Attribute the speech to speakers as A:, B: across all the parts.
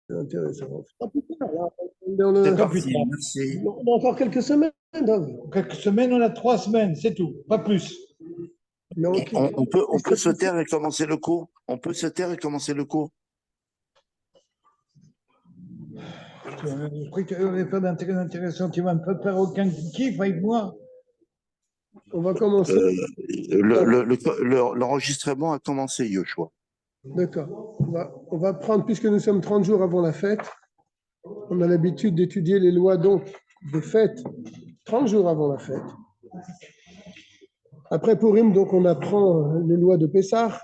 A: C'est intéressant. On fera plus tard, là.
B: C'est parti, merci.
A: On a encore quelques semaines.
C: Quelques semaines, on a 3 semaines, c'est tout, pas plus.
A: Donc,
B: On peut se taire et commencer le cours. On peut se taire et commencer le cours.
C: Je crois que tu n'avais pas d'intérêt intéressant. Tu ne vas me faire aucun kiff avec moi.
A: on va commencer.
B: L'enregistrement a commencé, Yoshua.
A: D'accord. On va prendre, puisque nous sommes 30 jours avant la fête, on a l'habitude d'étudier les lois donc des fêtes 30 jours avant la fête. Après Purim, donc on apprend les lois de Pessah.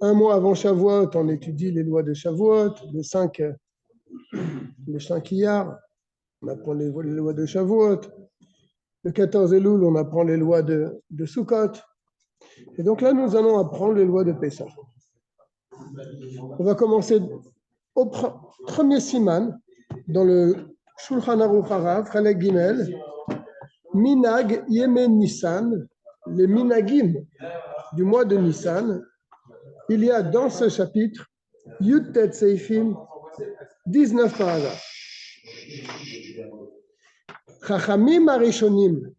A: Un mois avant Shavuot, on étudie les lois de Shavuot, les 5 Iyar, on apprend les lois de Shavuot. Le 14 Elul, on apprend les lois de Sukkot. Et donc là, nous allons apprendre les lois de Pessah. On va commencer au premier siman, dans le Shulchan Aruch Harav, Chalek Gimel, Minag Yemen Nissan, les Minagim du mois de Nissan. Il y a dans ce chapitre Yud-Tet Seifim, 19 paragraphes. Chachamim Arishonim.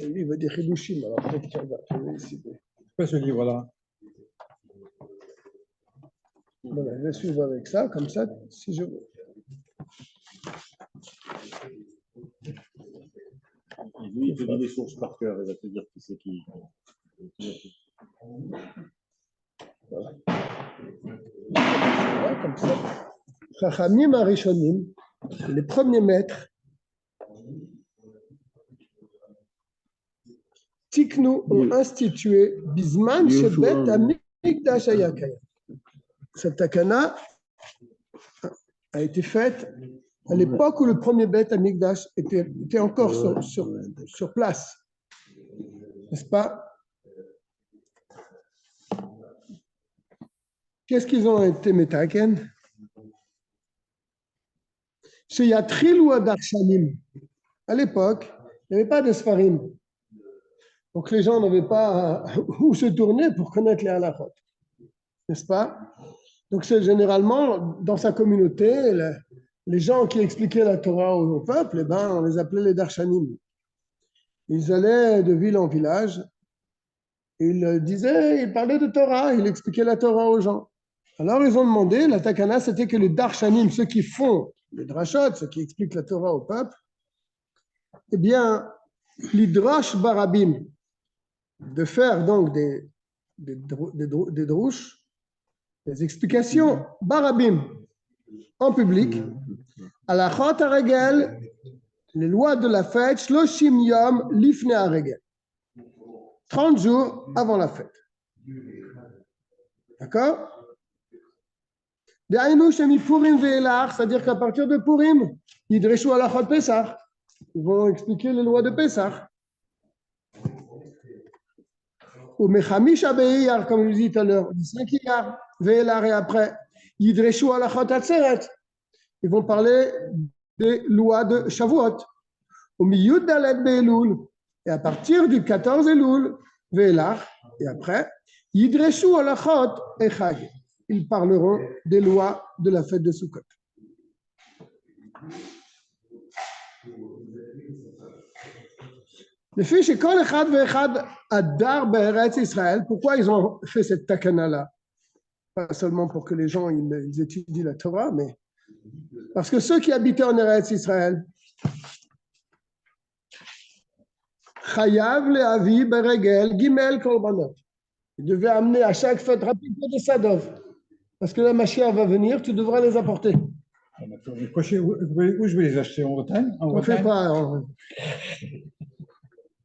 A: Lui, il veut dire Hidushim, alors peut-être qu'il va trouver ici.
C: C'est pas ce livre-là.
A: Voilà, je vais suivre avec ça, comme ça, si je veux.
D: Et lui, il te dit les sources par cœur, il va te dire qui c'est qui.
A: Voilà. Voilà, comme ça. Chachamim Arishonim, les premiers maîtres, Tiknu ont institué Bisman Shebet Amikdash Hayakaya. Cette takana a été faite à l'époque où le premier Bet Amikdash était encore sur place. N'est-ce pas? Qu'est-ce qu'ils ont été metaken? Chez Yatril ou Darshanim. À l'époque, il n'y avait pas de Sfarim. Donc les gens n'avaient pas où se tourner pour connaître les halachot. N'est-ce pas? Donc c'est généralement, dans sa communauté, les gens qui expliquaient la Torah au peuple, on les appelait les Darshanim. Ils allaient de ville en village, ils parlaient de Torah, ils expliquaient la Torah aux gens. Alors ils ont demandé, la takana, c'était que les Darshanim, ceux qui font les drashot, ceux qui expliquent la Torah au peuple, eh bien, l'idrash barabim, de faire donc des drouches, des explications barabim en public, à la chot haregel, les lois de la fête, shloshim yom lifne haregel, 30 jours avant la fête. D'accord? C'est-à-dire qu'à partir de Purim, yidreshu à la chot Pesach, ils vont expliquer les lois de Pesach. Ou Mechamish Abeiyar, comme je disais tout à l'heure, 5 Iyar, Ve'elar et après, Yidreshu Alachot Atzeret. Ils vont parler des lois de Shavuot. Ou Miyud Dalet Be'elul, et à partir du 14 Elul, Ve'elar, et après, Yidreshu Alachot Echag. Ils parleront des lois de la fête de Sukkot. Les fiches Kol Echad Ve'echad Adar Be'eretz Israël. Pourquoi ils ont fait cette takana-là? Pas seulement pour que les gens ils étudient la Torah, mais parce que ceux qui habitaient en Eretz Israël, Chayav Le'avi Beregel Gimel Korbanot. Ils devaient amener à chaque fête rapidement des sadov. Parce que la Mashiach va venir, tu devras les apporter.
C: Où je vais les acheter en Bretagne?
A: On ne fait pas.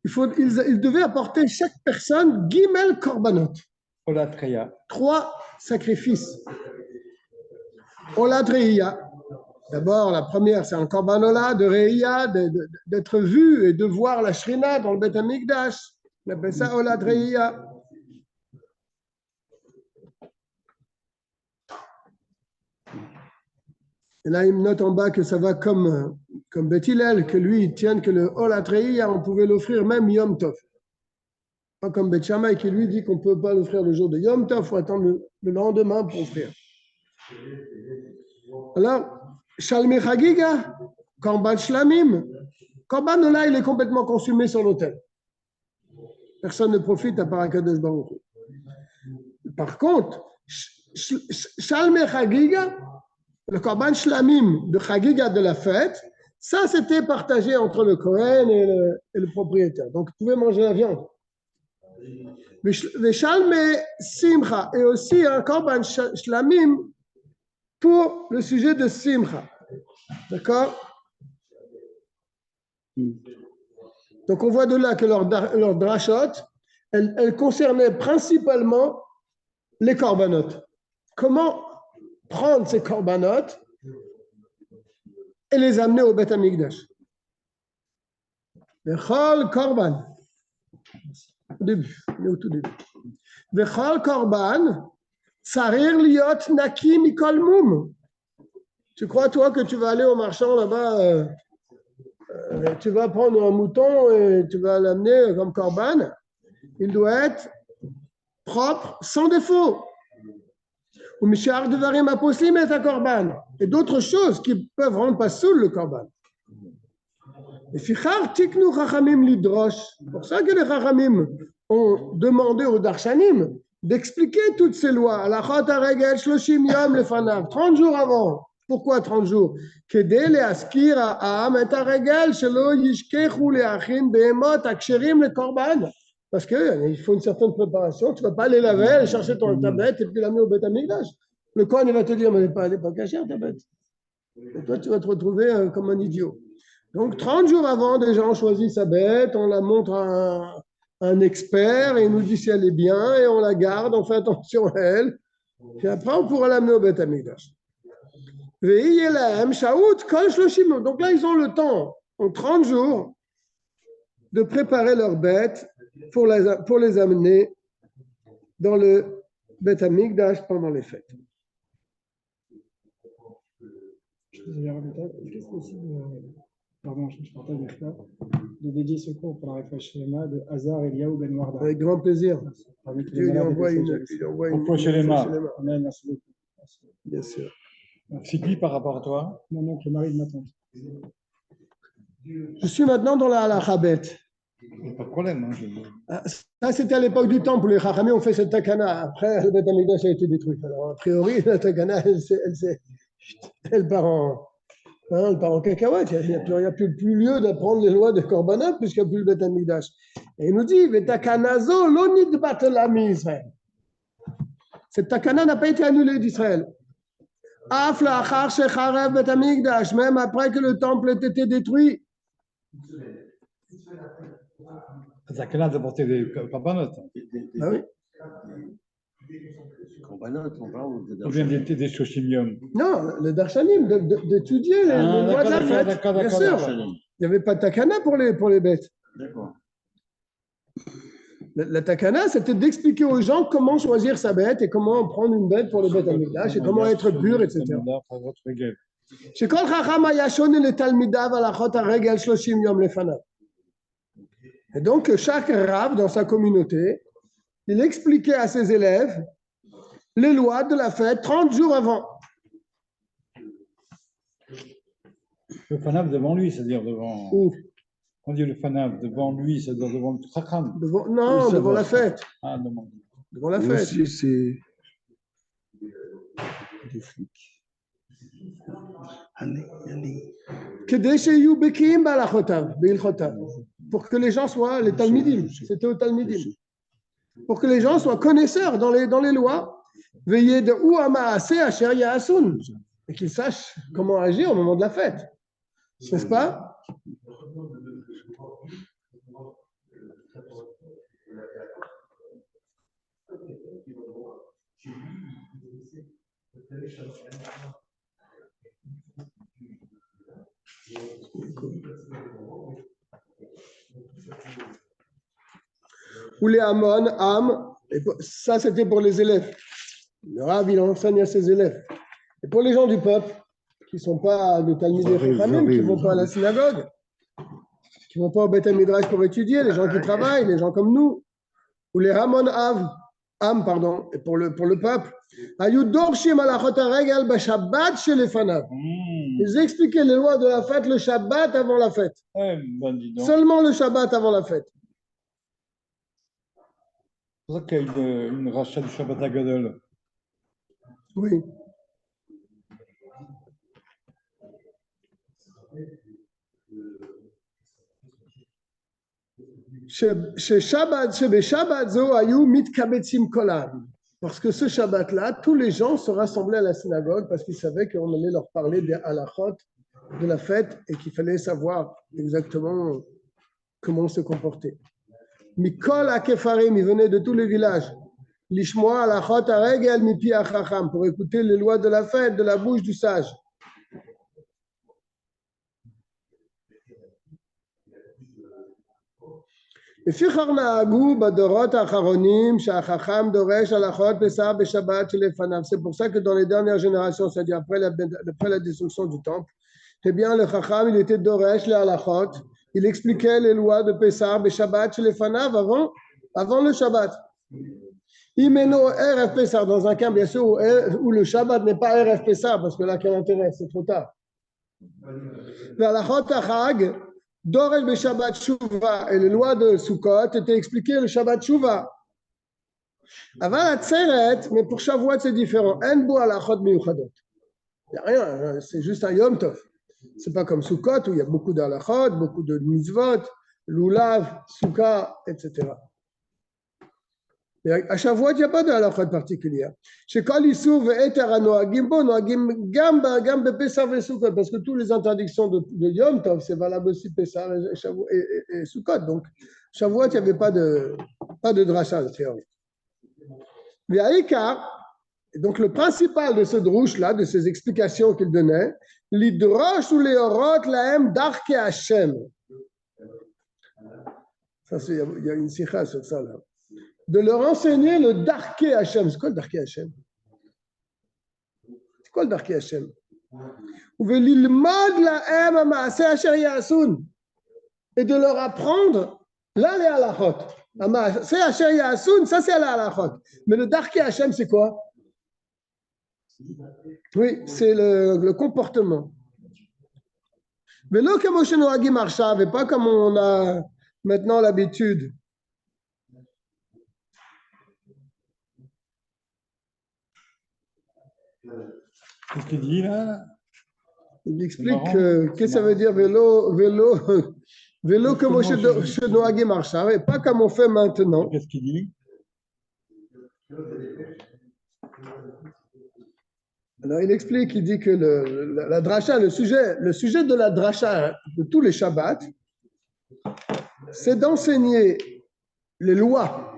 A: Ils devaient apporter chaque personne Gimel Korbanot.
C: Olatreya.
A: 3 sacrifices. Olat Reia. D'abord, la première, c'est un Korbanola de Reia, d'être vu et de voir la Shrina dans le Beth Amikdash. On appelle ça Olat Reia. Et là, il me note en bas que ça va comme Beth Hillel, que lui, il tient que le Olat Reia, on pouvait l'offrir même Yom Tov. Pas comme Beth Shammai qui lui dit qu'on ne peut pas l'offrir le jour de Yom Tov, il faut attendre le lendemain pour offrir. Alors, Shalmei Chagiga, Korban Shlamim, Korban Ola, il est complètement consumé sur l'autel. Personne ne profite à part Akadosh Baruch Hu. Par contre, Shalmei Chagiga, le Korban Shlamim de Chagiga de la fête, ça c'était partagé entre le Kohen et le propriétaire. Donc, vous pouvez manger la viande. Le Shalmei Simcha et aussi un Korban Shlamim pour le sujet de Simcha. D'accord? Donc, on voit de là que leur drachot, elle concernait principalement les korbanot. Comment prendre ces korbanot et les amener au Beth Amikdash? Vechol korban. Au début, on est au tout début. Vechol korban, tsarir liot naki mikol mum. Tu crois, toi, que tu vas aller au marchand là-bas, tu vas prendre un mouton et tu vas l'amener comme korban? Il doit être propre, sans défaut. Ou mishar devarim aposlim et un korban. Et d'autres choses qui peuvent rendre pas soul le korban. Et fichar tiknu chachamim lidrosh. C'est pour ça que les chachamim ont demandé aux darshanim d'expliquer toutes ces lois. Alachot haregel shloshim yom lefanav, 30 jours avant. Pourquoi 30 jours? Kedei leaskir ha'am et haregel shelo yishkechu leachin behemot aksherim le korban. Parce qu'il faut une certaine préparation. Tu ne vas pas aller laver, aller chercher ta bête et puis l'amener au Beth Amikdash. Le Kohen il va te dire, mais elle n'est pas cachère ta bête. Et toi, tu vas te retrouver comme un idiot. Donc, 30 jours avant, déjà, on choisit sa bête, on la montre à un expert et il nous dit si elle est bien et on la garde, on fait attention à elle. Puis après, on pourra l'amener au Beth Amikdash. Donc là, ils ont le temps, en 30 jours, de préparer leur bête pour les amener dans le Beth Amikdash pendant les fêtes.
E: Est-ce que c'est possible, pardon, je partage avec toi, de dédier ce cours pour la Refresh Lema de Hazar Eliaou Ben Warda?
A: Avec grand plaisir. Dieu lui envoie une
C: Refresh Lema.
E: Amen, merci beaucoup. Merci.
A: Bien sûr.
C: C'est qui par rapport à toi?
E: Mon oncle, le mari de ma tante.
A: Je suis maintenant dans la halakha.
C: Il n'y a pas de problème.
A: Ça, c'était à l'époque du temple où les Chachamim ont fait cette takana. Après, le Beth Amikdash a été détruit. Alors, a priori, la takana, elle part en cacahuète. Il n'y a plus lieu d'apprendre les lois de Korbanot puisqu'il n'y a plus le Beth Amikdash. Et il nous dit, Vetakanazo, l'onid batalami Israël. Cette takana n'a pas été annulée d'Israël. Af la'achar shecharev Beth Amikdash, même après que le temple ait été détruit.
C: Ça a d'apporter des corbanotes.
A: Ah oui.
D: Corbanotes, on parle
C: Ou bien des shoshimium.
A: Non, le darshanim, d'étudier les lois de la fête.
C: D'accord.
A: Bien sûr. Il n'y avait pas de takana pour les bêtes.
D: D'accord.
A: La takana, c'était d'expliquer aux gens comment choisir sa bête et comment prendre une bête pour le Beth Amikdash et comment être pur, etc. Chez Kol Chacham Hayashon et le Talmidav alachot haregel shloshim yom lefanav. Et donc, chaque rave dans sa communauté, il expliquait à ses élèves les lois de la fête 30 jours avant.
C: Le fanav devant lui, c'est-à-dire devant.
A: Où?
C: On dit le fanav devant lui, c'est-à-dire devant le chacham.
A: Non, devant la fête.
C: Ah,
A: devant la fête.
D: Aussi, c'est des flics.
A: Pour que les gens soient les talmidim, c'était au talmidim. Pour que les gens soient connaisseurs dans les lois, veillez de où amaasé asher yaasun, et qu'ils sachent comment agir au moment de la fête, n'est-ce pas? Ou les Amon, ça c'était pour les élèves. Le Rav, il enseigne à ses élèves. Et pour les gens du peuple, qui ne sont pas des Talmidei Chachamim, qui ne vont pas à la synagogue, qui ne vont pas au Beth Midrash pour étudier, les gens qui travaillent, les gens comme nous, ou les Hamon Av, Am, pardon, et pour le peuple, Ayou Dorshim Alachot HaRegel Bashabbat Shelefanav. Ils expliquaient les lois de la fête le Shabbat avant la fête.
C: Ben, dis donc.
A: Seulement le Shabbat avant la fête.
C: C'est pour ça qu'il y a une rachat du Shabbat Agadol.
A: Oui. Shabbat zo ayu mitkabetzim kolam. Parce que ce Shabbat-là, tous les gens se rassemblaient à la synagogue parce qu'ils savaient qu'on allait leur parler des halachot de la fête et qu'il fallait savoir exactement comment se comporter. Mikol akefarim, ils venaient de tous les villages. Lishmoa halachot haregel mipi achacham, pour écouter les lois de la fête de la bouche du sage. C'est pour ça que dans les dernières générations, c'est-à-dire après la destruction du temple, eh bien, le Chacham, il était Doresh, le halachot, il expliquait les lois de Pessah, Shabbat, Shelefanav, avant le Shabbat. Imeno RF Pessah, dans un cas, bien sûr, où le Shabbat n'est pas RF Pessah, parce que là, quel intérêt, c'est trop tard. Le halachot achag, Doresh be Shabbat Shuva, et les lois de Sukkot étaient expliquées le Shabbat Shuva. Avant la Tseret, mais pour Shavuot c'est différent. En bo halachot miyuchadot. Il n'y a rien, c'est juste un Yom Tov. C'est pas comme Sukkot où il y a beaucoup d'halachot, beaucoup de mitzvot, lulav, Sukkah, etc. Et à Shavuot, il n'y a pas de halachot particulière. Chez Kol Issur ve'eter hanoagim bo, noagim gam bePessah veSukkot, parce que toutes les interdictions de Yom Tov, c'est valable aussi Pessah et Sukkot. Donc, Shavuot, il n'y avait pas de dracha, de théorie. Et donc, le principal de ce drouche-là, de ces explications qu'il donnait, l'idrosh ou l'éorot lahem darke Hashem. Ça, il y a une sikha sur ça, là. De leur enseigner le darke Hashem. C'est quoi le darke Hashem? C'est quoi le darke Hashem? Ou l'ilmad lahem amaase asher yasun. Et de leur apprendre là les halachot. Amaase asher yasun, ça c'est la halachot. Mais le darke Hashem, c'est quoi? Oui, c'est le comportement. Mais là, comme Moshe Noagi Marshav, et pas comme on a maintenant l'habitude.
C: Qu'est-ce qu'il dit là?
A: Il explique qu'est-ce que ça veut dire vélo comme Moshe Noagi Marshav, et pas comme on fait maintenant.
C: Qu'est-ce qu'il dit?
A: Alors, il explique, il dit que la dracha, le sujet de la dracha de tous les Shabbats, c'est d'enseigner les lois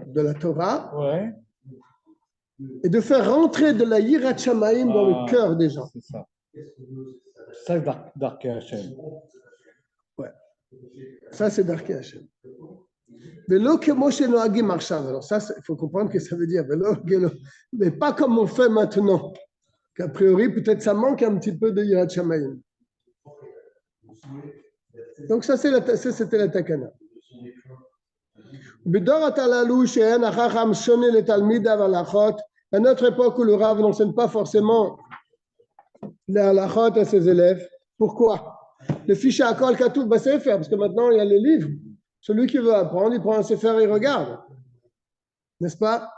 A: de la Torah
C: Ouais.
A: et de faire rentrer de la Yirat Shamayim dans le cœur des gens.
C: C'est ça. Ça, c'est Darke Hashem.
A: Ouais. Ça, c'est Darke Hashem. Vélo que Moshe Noagi Marshav. Alors, ça, il faut comprendre ce que ça veut dire. Vélo, mais pas comme on fait maintenant. Qu'a priori, peut-être ça manque un petit peu de Yirat Shamayim. Donc, ça, c'était la takana. À notre époque où le Rav n'enseigne pas forcément les halachot à ses élèves. Pourquoi? Le fichier à kol katouf b'sefer, parce que maintenant il y a les livres. Celui qui veut apprendre, il prend un sefer et il regarde. N'est-ce pas?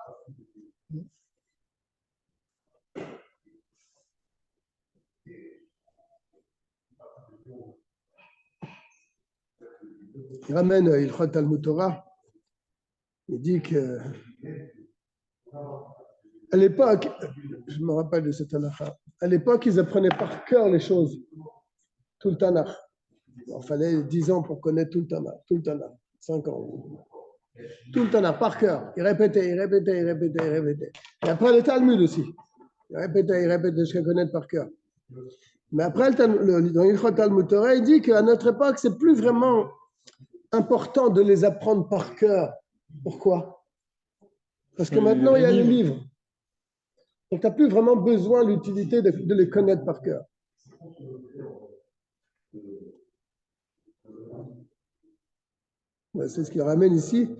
A: Il ramène Ilchot Talmud Torah. Il dit que à l'époque, je me rappelle de cette halakha, à l'époque, ils apprenaient par cœur les choses, tout le Tanakh. Il fallait 10 ans pour connaître tout le Tanakh, 5 ans. Tout le Tanakh, par cœur. Ils répétaient. Et après le Talmud aussi. Ils répétaient jusqu'à connaître par cœur. Mais après, dans Ilchot Talmud Torah, il dit qu'à notre époque, c'est plus vraiment important de les apprendre par cœur. Pourquoi? Parce que maintenant, il y a les livres. Donc, tu n'as plus vraiment besoin de l'utilité de les connaître par cœur. Ouais, c'est ce qu'il ramène ici.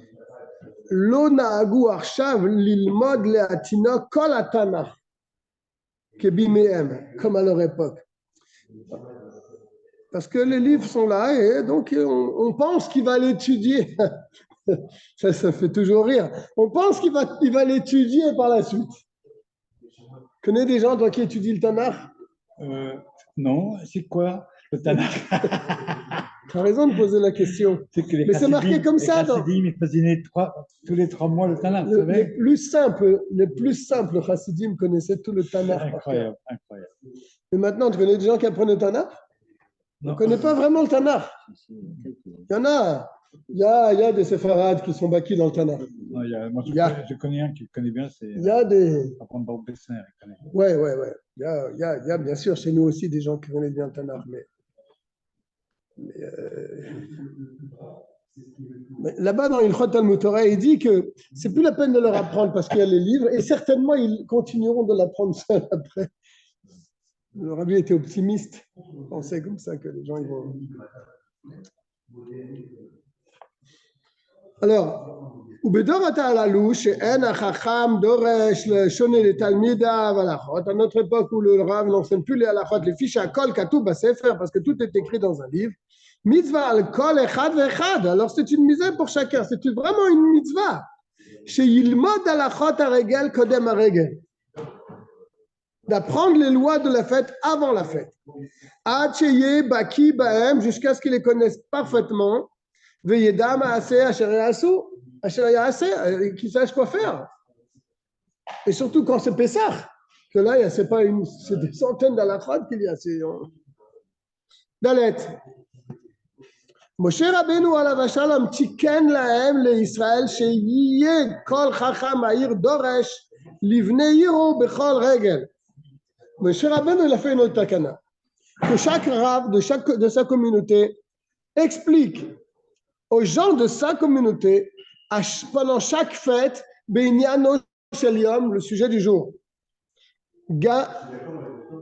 A: לא נהגו עכשיו ללמוד להתינוק כל התנ"ך כבימיהם, comme à leur époque. Parce que les livres sont là et donc on pense qu'il va l'étudier. Ça fait toujours rire. On pense qu'il va l'étudier par la suite. Connais des gens, toi, qui étudient le Tanakh?
C: Non, c'est quoi le Tanakh?
A: Tu as raison de poser la question. Mais c'est marqué comme ça.
C: Les chassidim, ils faisaient tous les 3 mois le Tanakh, vous savez?
A: Les plus simples chassidim connaissaient tout le Tanakh.
C: Incroyable, incroyable.
A: Mais maintenant, tu connais des gens qui apprennent le Tanakh? On ne connaît pas vraiment le Tanakh. Il y en a. Il y a des séfarades qui sont bâquis dans le Tanakh.
C: Non, je connais un qui connaît bien, c'est.
A: Il y a des.
C: Ouais.
A: Il y a bien sûr chez nous aussi des gens qui connaissent bien le Tanakh, mais là-bas dans Ilchot Talmud Torah, il dit que c'est plus la peine de leur apprendre parce qu'il y a les livres et certainement ils continueront de l'apprendre seuls après. Le rabbi était optimiste, il pensait comme ça que les gens ils vont. Alors, à notre époque où le Rav n'enseigne plus les halachot, les fiches à kol katoub sefer parce que tout est écrit dans un livre. Mitzvah al kol echad vechad. Alors c'est une mitzvah pour chacun, c'est vraiment une mitzvah. Chez Yilmod halachot haregel kodem haregel. D'apprendre les lois de la fête avant la fête. Ad sheye baki bahem, jusqu'à ce qu'ils les connaissent parfaitement. Veyedam aseh asher yasu, asher yaseh, qu'ils sachent quoi faire. Et surtout quand c'est Pessah, que là, c'est des centaines d'halachot qu'il y a. Dalet. Moshe Rabbeinu alav shalom tiken lahem leIsraël sheyeh kol chacham ha'ir doresh livnei yiro bechol regel. Moshe Rabbeinu, il a fait une autre takana. Que chaque rav de sa communauté explique aux gens de sa communauté, pendant chaque fête, Beinyan Shel Yom, le sujet du jour.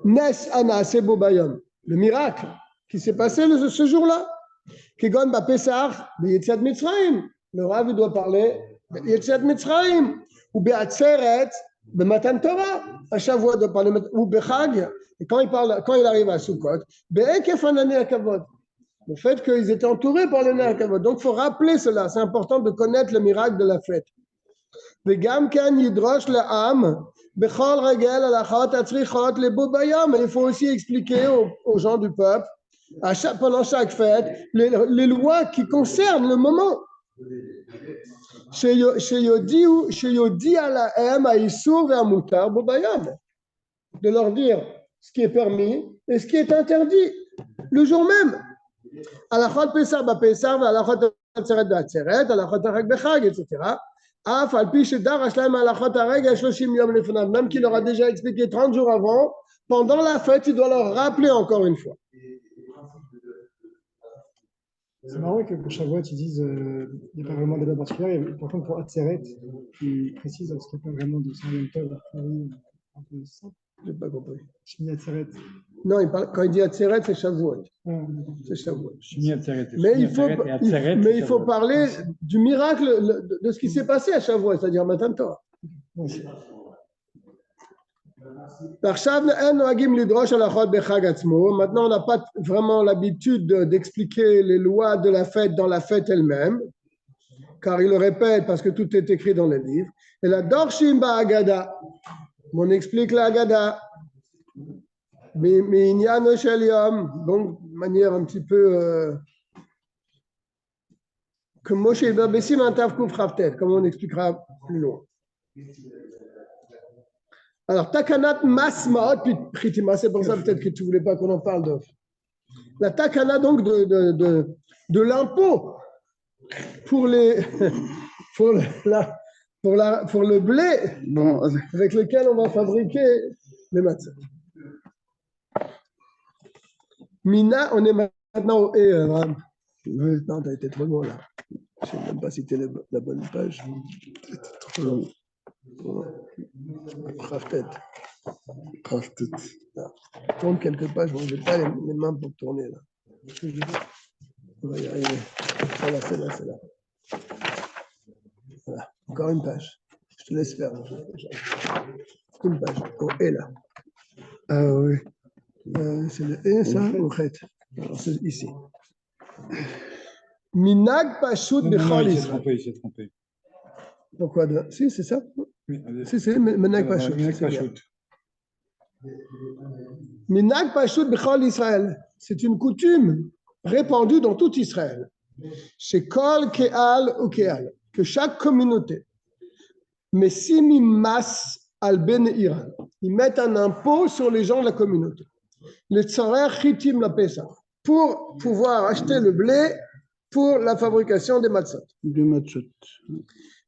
A: Nes Anase Bobayom, le miracle qui s'est passé ce jour-là. Kegon ba Pesach, Yetziat Mitzrayim. Le Rav, il doit parler de Yetziat Mitzrayim. Ou Be'atzeret, Matan Torah. À Shavuot, doit parler, ou Bechag. Et quand il arrive à Sukkot, Be'ekef Anani Akavod. Le fait qu'ils étaient entourés par le Ner Kavod. Donc, il faut rappeler cela. C'est important de connaître le miracle de la fête. Et il faut aussi expliquer aux gens du peuple, pendant chaque fête, les lois qui concernent le moment. De leur dire ce qui est permis et ce qui est interdit le jour même. Alachot Pesach b'Pesach, alachot Atzeret b'Atzeret, alachot Hag b'Chag, etc. Af al pi shedarash lahem alachot haregel 30 yom lefanav, même qu'il leur a déjà expliqué 30 jours avant, pendant la fête, il doit leur rappeler encore une fois.
E: C'est marrant que pour Shavuot, ils disent il n'y a pas vraiment de débat particulier. Et par contre, pour Atzeret, ils précisent parce qu'il n'y a pas vraiment de Yom Tov un peu simple.
A: Je n'ai pas compris.
E: Shmini Atzeret.
A: Non, quand il dit Atzeret, c'est Shavuot. C'est Shavuot. Mais il faut parler du miracle, de ce qui s'est passé à Shavuot, c'est-à-dire Matan Torah. Maintenant, on n'a pas vraiment l'habitude d'expliquer les lois de la fête dans la fête elle-même, car il le répète parce que tout est écrit dans les livres. Et la Dorshim Ba'agada, on explique la Agada, mais Inyan Shel Yom, donc de manière un petit peu comme Moshe Bessim Antav Kuf Chavtet, comme on expliquera plus loin. Alors, Takanat Masmaot Pritima, c'est pour ça peut-être que tu ne voulais pas qu'on en parle d'offre. La Takana donc de l'impôt pour le blé avec lequel on va fabriquer les matzot. Mina, on est maintenant au E. Non, tu as été trop loin là. Je ne sais même pas si c'était la bonne page. C'était trop long. Kraftet. Tourne quelques pages, je n'ai pas les mains pour tourner là. On va y arriver. C'est là. Voilà. Encore une page. Je te laisse faire. Une page. Oh, et là. Ah oui. C'est le et ça ou chet. Alors c'est ici. Minag Pashut
C: Non,
A: Bechol
C: il s'est
A: Israël.
C: trompé, il s'est trompé.
A: Pourquoi Si, c'est ça.
C: Oui, allez.
A: Si, Minag Pashut.
C: Minag
A: c'est bien.
C: Pashut.
A: Minag Pashut Bechol Israël. C'est une coutume répandue dans tout Israël. Chez Kol Keal ou Keal. Que chaque communauté. Mais si Mimas al Ben Iran. Ils mettent un impôt sur les gens de la communauté. Les tzarer chitim la Pesach. Pour pouvoir acheter le blé pour la fabrication des matzot.
B: Du matzot.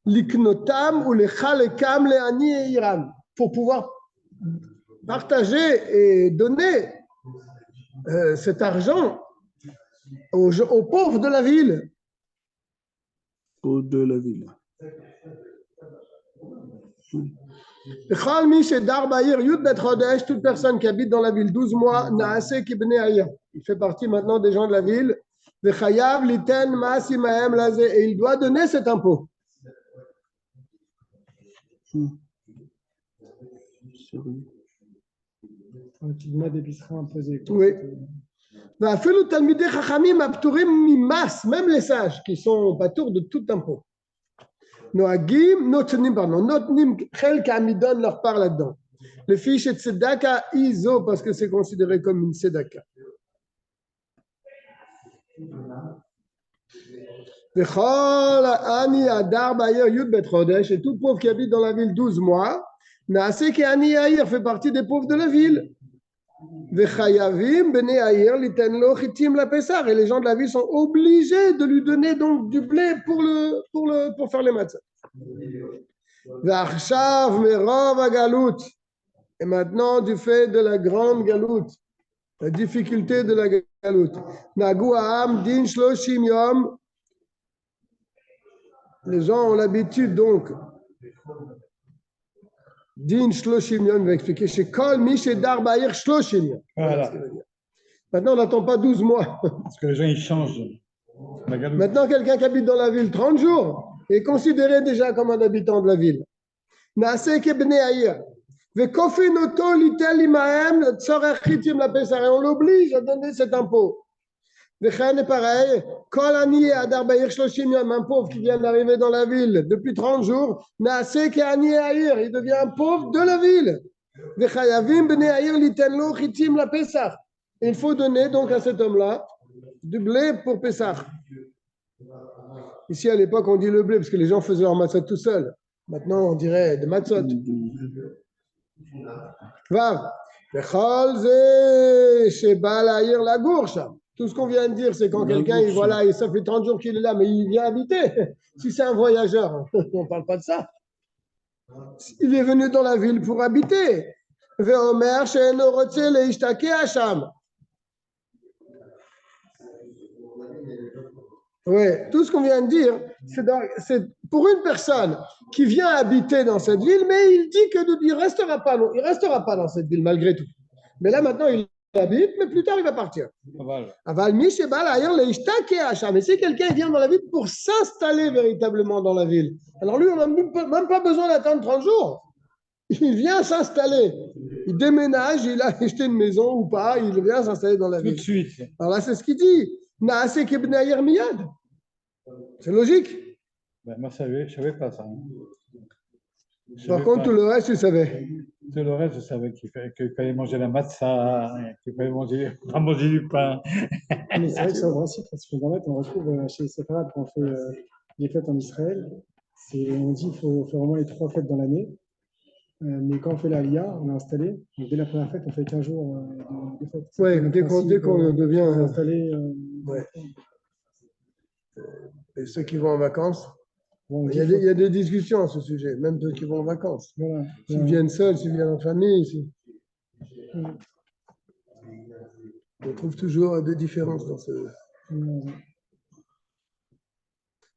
A: L'iknotam ou les chalekam les ani et Iran. Pour pouvoir partager et donner cet argent aux pauvres de la ville.
B: De la ville.
A: Toute personne qui habite dans la ville 12 mois, il fait partie maintenant des gens de la ville. Et il doit donner cet impôt.
E: Un petit mois d'épicerie imposé.
A: Oui. Même les sages qui sont patours de tout impôt. Noagim, notnim, chelkam, ils donnent leur part là-dedans. Les fiches de tzedaka, iso, parce que c'est considéré comme une tzedaka. Vechol ani adar ba'ir yud bet chodesh, et tout pauvre qui habite dans la ville 12 mois, naase ki ani yair fait partie des pauvres de la ville. Vechayavim bnei yair liten lo chitim la pesar, et les gens de la ville sont obligés de lui donner donc du blé pour faire les matzot. V'achshav merov hagalout, et maintenant du fait de la grande galoute, la difficulté de la galoute, nagu ha'am din shloshim yom. Les gens ont l'habitude donc. Din shloshim yom, va expliquer chez Kol Mishedar Ba'ir shloshim yom.
C: Voilà.
A: Maintenant, on n'attend pas 12 mois.
C: Parce que les gens, ils changent. La galoute.
A: Maintenant, quelqu'un qui habite dans la ville 30 jours est considéré déjà comme un habitant de la ville. Naaseh kebnei Aïr. Vekofin oto litel imahem tzorech chitim la pesar. Et on l'oblige à donner cet impôt. Vechan est pareil. Kol ani adar ba'ir shloshim yom, un pauvre qui vient d'arriver dans la ville depuis 30 jours. Naaseh keani Aïr. Il devient un pauvre de la ville. Vechayavim bnei Aïr liten lo chitim la pesar. Il faut donner donc à cet homme-là du blé pour Pessah. Ici, à l'époque, on dit le blé parce que les gens faisaient leur matzot tout seuls. Maintenant, on dirait de matzot. Va. Tout ce qu'on vient de dire, c'est quand quelqu'un, voilà, ça fait 30 jours qu'il est là, mais il vient habiter. Si c'est un voyageur, on ne parle pas de ça. Il est venu dans la ville pour habiter. Ve'omer she'eno rotze leishtake hasham. Oui, tout ce qu'on vient de dire, c'est pour une personne qui vient habiter dans cette ville, mais il dit qu'il ne restera pas, non, il restera pas dans cette ville malgré tout. Mais là maintenant, il habite, mais plus tard, il va partir. Mais si quelqu'un vient dans la ville pour s'installer véritablement dans la ville, alors lui, on n'a même pas besoin d'attendre 30 jours. Il vient s'installer. Il déménage, il a acheté une maison ou pas, il vient s'installer dans la ville.
C: Tout de suite.
A: Alors là, c'est ce qu'il dit. C'est logique.
C: Ben, moi, je ne savais pas ça.
A: Par contre, tout le reste, tu savais.
C: Tout le reste, je savais qu'il fallait manger la matzah, qu'il fallait pas manger du pain.
E: Mais c'est vrai que sur le site, parce que on retrouve chez les séparades quand on fait les fêtes en Israël, on dit qu'il faut faire au moins les 3 fêtes dans l'année. Mais quand on fait l'Aliyah, on est installé. Donc dès la première fête, on fait 15 jours de fête.
A: Oui, dès qu'on devient
E: installé.
A: Ouais. Et ceux qui vont en vacances,
E: Bon,
A: il y a des discussions à ce sujet, même ceux qui vont en vacances.
E: Voilà.
A: S'ils viennent seuls, s'ils viennent en famille. On trouve toujours des différences dans ce.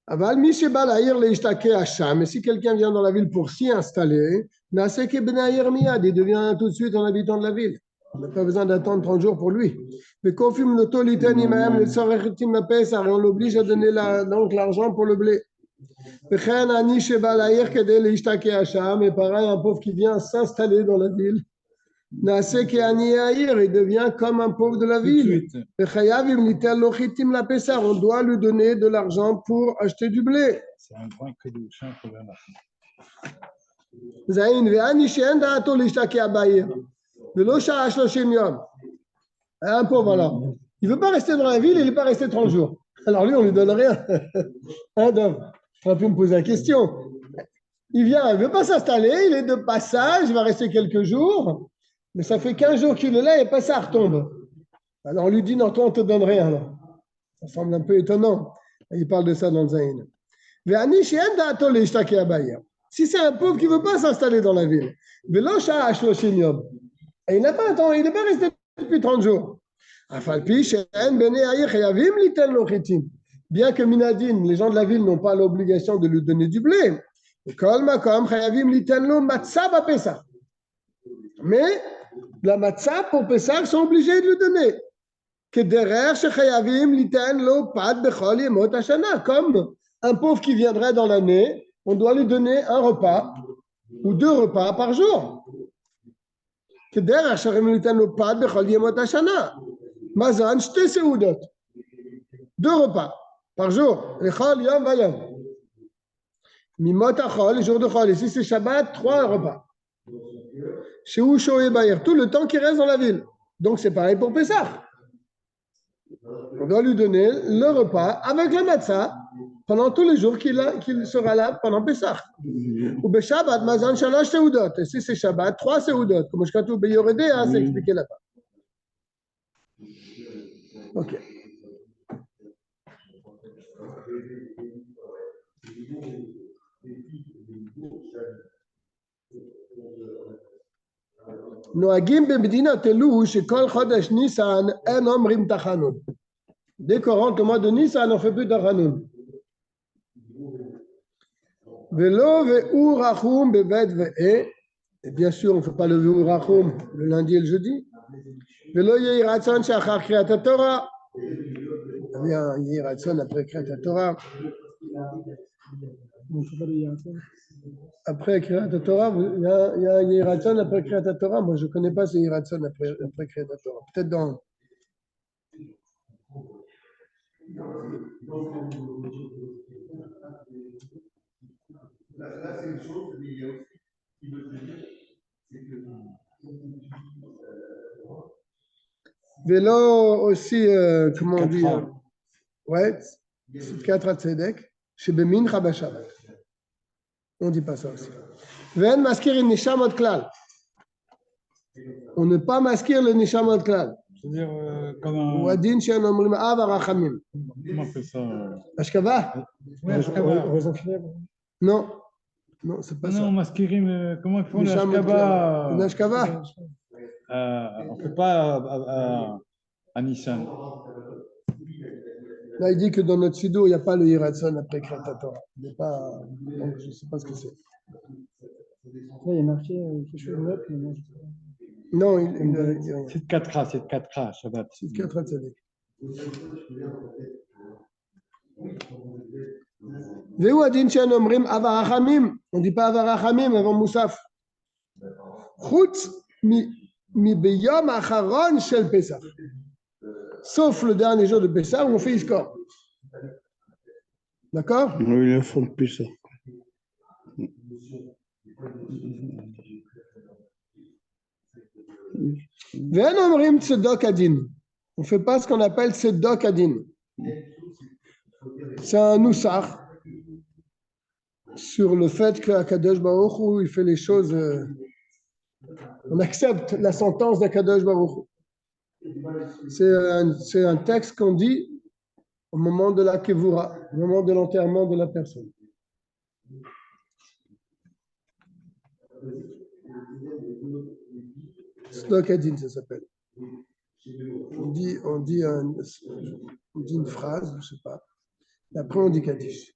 A: Aval mi sheba la'ir leishtake hasham. Mais si quelqu'un vient dans la ville pour s'y installer, naseh kebnei Aïr miyad, il devient tout de suite un habitant de la ville. On n'a pas besoin d'attendre 30 jours pour lui. Mais confirme le toliten imahem le tzorech chitim la pesar, et on l'oblige à donner donc l'argent pour le blé. וכן עני שבא לעיר כדי להשתקע שם, et pareil, un pauvre qui vient s'installer dans la ville. נעשה כעני העיר, il devient comme un pauvre de la
C: Tout de
A: ville.
C: suite.
A: וחייב אם ניתן לו חיטים לפסח, on doit lui donner de l'argent pour acheter du blé.
C: C'est un grand חידוש, un problème.
A: זין, ועני שאין דעתו להשתקע בעיר, ולא שעה 30 יום. Un pauvre alors, il ne veut pas rester dans la ville, il n'est pas resté 30 jours. Alors lui, on ne lui donne rien. Hein, Dom, tu aurais pu me poser la question. Il vient, il ne veut pas s'installer, il est de passage, il va rester quelques jours, mais ça fait 15 jours qu'il est là et pas ça retombe. Alors on lui dit, non, toi, on ne te donne rien. Alors. Ça semble un peu étonnant. Il parle de ça dans le Zayn. Si c'est un pauvre qui ne veut pas s'installer dans la ville, et il n'a pas un temps, il n'est pas resté depuis 30 jours. Bien que Minadine, les gens de la ville n'ont pas l'obligation de lui donner du blé. Mais la matzah pour Pessah sont obligés de lui donner. Comme un pauvre qui viendrait dans l'année, on doit lui donner un repas ou 2 repas par jour. Mazan, 2 repas par jour. Mimot achol, les jours de chol. Ici c'est Shabbat, 3 repas. Chez Ushoé Bayer, tout le temps qu'il reste dans la ville. Donc c'est pareil pour Pessah. On doit lui donner le repas avec la matzah pendant tous les jours qu'il sera là pendant Pessah. Ou Shabbat, Mazan Shalosh Seudot. Et si c'est Shabbat, 3 Seudot. Comme je dis, Beyoredé, c'est expliqué là-bas. Ok. נוהגים במדינת אלו שכל חודש ניסן אין אומרים תחנון. Dès qu'on rentre le mois de Nissan, on ne fait plus tachanoun. Velo ve'ur rachum bevet ve'e. Et bien sûr, on ne fait pas le ve'ur rachum le lundi et le jeudi. Velo yehi ratzon shachar kriyat Torah. Il y avait un yehi ratzon après kriyat Torah. Après Kriyat Torah, il y a un Yiratzon après Kriyat Torah. Moi, je ne connais pas ce Yiratzon après Kriyat Torah. Peut-être dans. Là, c'est une chose, mais il y a aussi qui veut dire, c'est que. Vélo aussi, comment on dit? Ouais, c'est 4 à Tzedek, chez Bemin Chabashabat. On ne dit pas ça aussi. Ven maskir in nishamot klal. On ne pas masquer le nishamot klal.
C: C'est-à-dire, comme un.
A: Ou adin shen omrim av arachamim.
C: Comment on fait ça?
A: Ashkava?
C: Oui, Ashkava.
E: Raison funèbre.
A: Non. Non, c'est pas ça.
C: Non, masquirim, comment ils font
A: Nishamot klal. Une
C: l'Ashkava?
A: ashkava?
C: On ne fait pas à Nissan.
A: Là, il dit que dans notre sido, il n'y a pas le Yiratzon après Kriyat Torah. Il n'y a pas. Donc, je ne sais pas ce que c'est.
E: Là, il y a marqué quelque chose d'autre, mais moi, je sais pas.
A: Non, il ne dit rien.
C: C'est de 4 Shabbat.
A: C'est 4 à Tzedek. Veu adin shen omrim avarachamim. On ne dit pas avarachamim avant Moussaf. Chutz mi beyom acharon shel Pesach. Sauf le dernier jour de Pessah où on fait Iskor. D'accord?
B: Oui, ils font plus ça.
A: Ve'en omrim tzedok adin. On ne fait pas ce qu'on appelle tzedok adin. C'est un noussar sur le fait qu'Akadosh Baruch Hu, il fait les choses. On accepte la sentence d'Akadosh Baruch Hu. C'est un texte qu'on dit au moment de la kevura, au moment de l'enterrement de la personne. Slokadin, ça s'appelle. On dit une phrase, je ne sais pas. Et après, on dit Kaddish.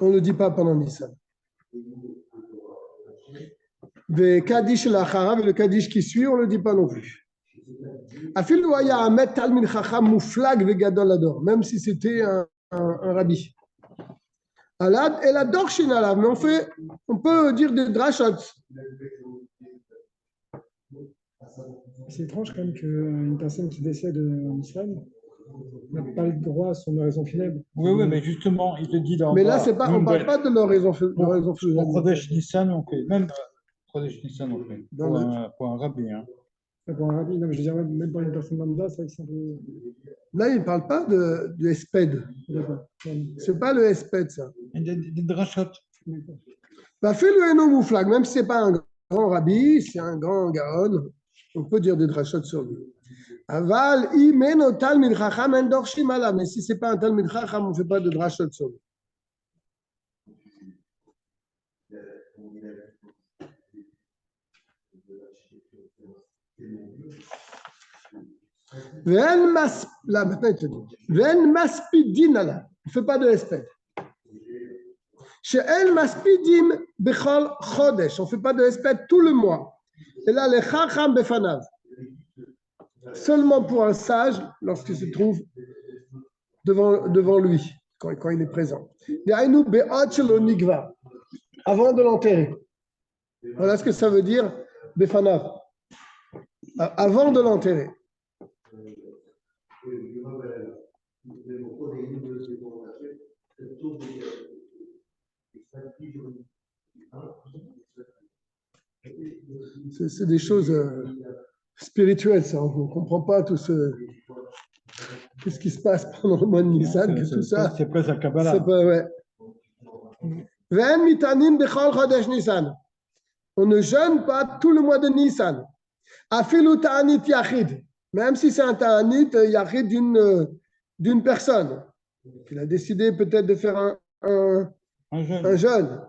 A: On ne le dit pas pendant Nissan. Le Kaddish l'Acharav et le Kaddish qui suit, on ne le dit pas non plus. Même si c'était un rabbi. Alad et la dorshin alav, mais on peut dire des drashot.
E: C'est étrange quand même qu'une personne qui décède en Israël n'a pas le droit à son oraison funèbre.
C: Oui, mais justement, il te dit dans.
A: Mais là, on ne parle pas de l'oraison
C: Pour
A: funèbre.
C: Chodesh Nissan, on fait. Même Chodesh Nissan, on fait. Pour un rabbi. Hein.
E: Pour un rabbi, non, mais je veux dire, même pour une personne lambda, c'est vrai que c'est un peu.
A: Là, il ne parle pas du esped. Ce n'est pas le esped, ça.
C: Des drachot.
A: Bah, fais-le eno mouflag, même si ce n'est pas un grand rabbi, c'est un grand gaon, on peut dire des drachot sur lui. Aval, imeno talmid chacham en dorshim ala, mais si ce n'est pas un talmid chacham, on ne fait pas de drachot sur lui. Là, maintenant, il te dit. Ven maspidin ala, on ne fait pas de espède. Chez El maspidim bechol chodesh, on ne fait pas de espède tout le mois. Et là, les chacham befanav. Seulement pour un sage lorsqu'il se trouve devant lui, quand il est présent. Avant de l'enterrer. Voilà ce que ça veut dire, befanav. Avant de l'enterrer. C'est des choses spirituelles, ça. On ne comprend pas tout ce qui se passe pendant le mois de Nissan, que tout ça.
C: C'est presque un Kabbalah.
A: On ne jeûne pas tout le mois de Nissan. Afilu ta'anit yachid, même si c'est un ta'anit yachid d'une personne. Il a décidé peut-être de faire un jeûne.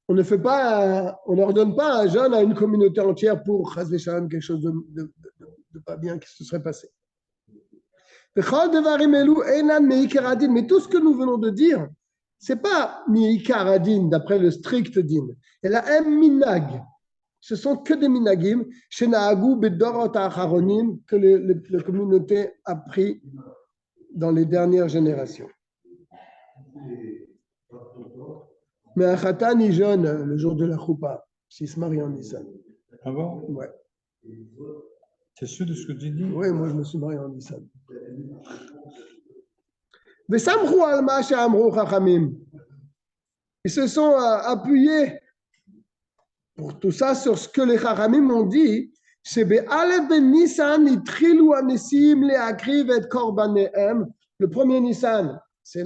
A: On ne fait pas, on n'ordonne pas un jeûne à une communauté entière pour quelque chose de pas bien qui se serait passé. Mais tout ce que nous venons de dire, ce n'est pas mi'ikar adin d'après le strict din. Et la minag. Ce sont que des minagim chez Nahagou bedorot acharonim que la communauté a pris dans les dernières générations. Mais un khatan il jeûne le jour de la choupa s'il se marie en Nissan.
C: Ah bon?
A: Ouais.
C: C'est sûr de ce que tu dis?
A: Oui, moi je me suis marié en Nissan. Ils se sont appuyés pour tout ça sur ce que les Chachamim ont dit. Le premier Nissan, c'est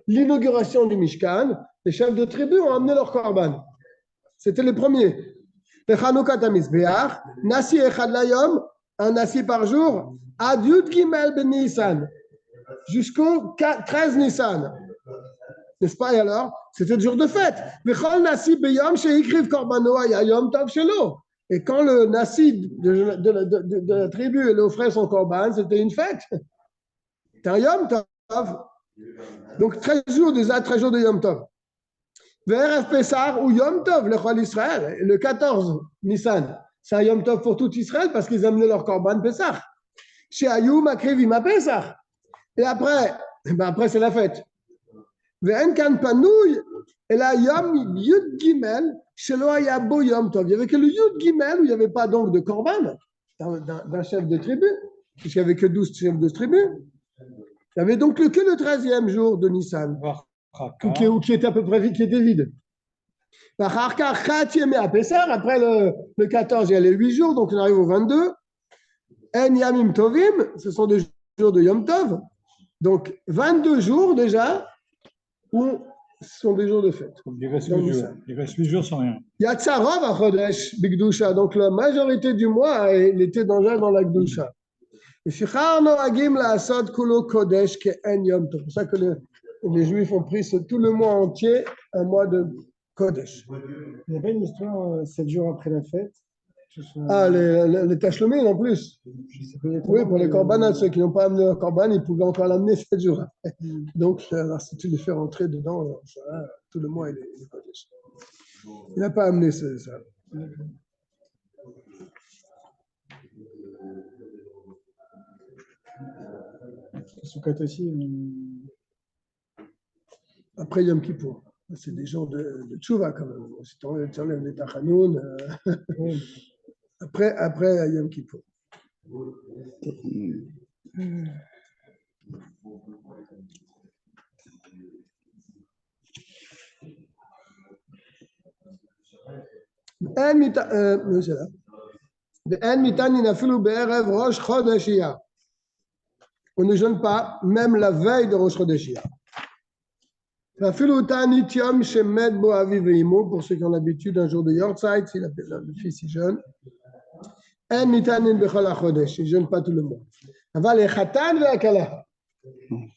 A: l'inauguration du Mishkan. Les chefs de tribu ont amené leur korban. C'était les premiers. Nasi echad layom, un nasi par jour, ad yud gimel ben Nissan, jusqu'au 13 Nissan. N'est-ce pas? Et alors, c'était le jour de fête. Et quand le nasi de la tribu elle offrait son korban, c'était une fête. C'était un Yom Tov. Donc 13 jours de Yom Tov. VRF Pessar ou Yom Tov, le Chol Israël, le 14 Nissan. C'est un Yom Tov pour tout Israël parce qu'ils amenaient leur korban Pessah. Chez Ayoum, Akrivim à Pessah. Et après c'est la fête. ואין כאן פנוי, אלא יום י' ג' שלא היה בו יום טוב. Il n'y avait que le yud gimel où il n'y avait pas donc de korban d'un chef de tribu, puisqu'il n'y avait que 12 chefs de tribu. Il n'y avait donc que le 13e jour de Nissan, qui était à peu près vide, qui était vide. Après le 14, il y a les 8 jours, donc on arrive au 22. En yamim tovim, ce sont des jours de Yom Tov. Donc 22 jours déjà, où ce sont des jours de fête.
C: Il reste 8 jours sans rien.
A: Yatsarov à Chodesh, Bigdusha. Donc la majorité du mois, il était déjà dans la Gdusha. C'est pour ça que les Juifs ont pris tout le mois entier, un mois de Kodesh.
E: Il n'y a pas une histoire 7 jours après la fête.
A: Ah, les Tachlomim en plus.
E: Je sais pas exactement,
A: Oui, pour les
E: mais-
A: korbanot, ceux qui n'ont pas amené leur korban, ils pouvaient encore l'amener 7 jours après. Donc, alors, si tu les fais rentrer dedans, alors, ça, tout le mois, il est Kodesh. Il n'a pas amené ça.
E: Soukhat aussi.
A: Après Yom Kippour. C'est des jours de tchouva quand même. Si tu enlèves les tachanoun,
E: Oui.
A: après Yom Kippour. C'est là. On ne jeûne pas, même la veille de Rosh Chodesh Iyar. Pour ceux qui ont l'habitude un jour de Yortzeit, si le fils il jeûne. Ils ne jeûnent pas tout le monde.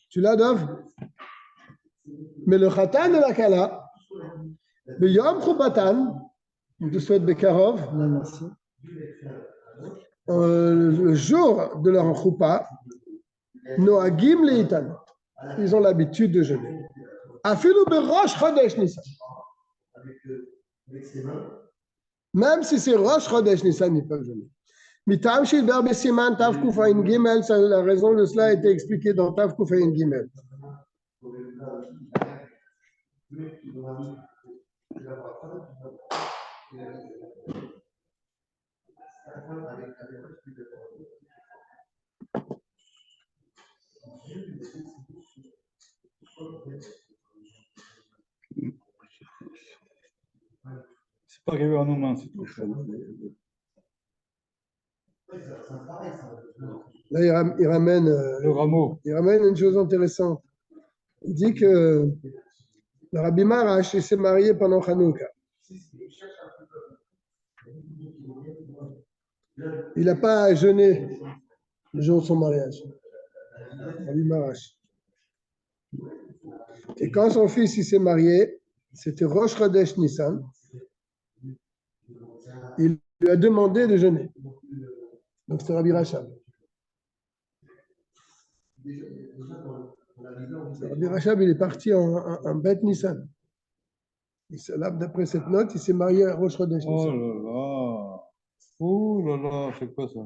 A: Tu l'as, Dov? Mais le Khatan et la Kala, le Yom Chupatan, on te souhaite Bekarov,
E: Non, merci.
A: le jour de leur Chuppah, Noagim Leitan, ils ont l'habitude de jeûner. Afilu Berosh Chodesh Nissan. Même si c'est Rosh Chodesh Nissan, ils peuvent jeûner. Mitam Shilber Besiman Tav Kufayin Gimel, la raison de cela a été expliquée dans Tav Kufayin Gimel.
C: C'est pas arrivé en nos mains, c'est tout.
A: Là, il ramène,
C: Le rameau.
A: il ramène une chose intéressante. Il dit que le Rabbi Marash s'est marié pendant Hanouka. Il n'a pas jeûné le jour de son mariage. Rabbi Marash. Et quand son fils il s'est marié, c'était Rosh Chodesh Nissan. Il lui a demandé de jeûner. Donc c'est Rabbi Rachab. Rabbi Rachab, il est parti en Beth Nissan. Là, d'après cette note, il s'est marié à Rosh Chodesh
C: Oh
A: Nissan.
C: là là. Oh là là, c'est quoi ça?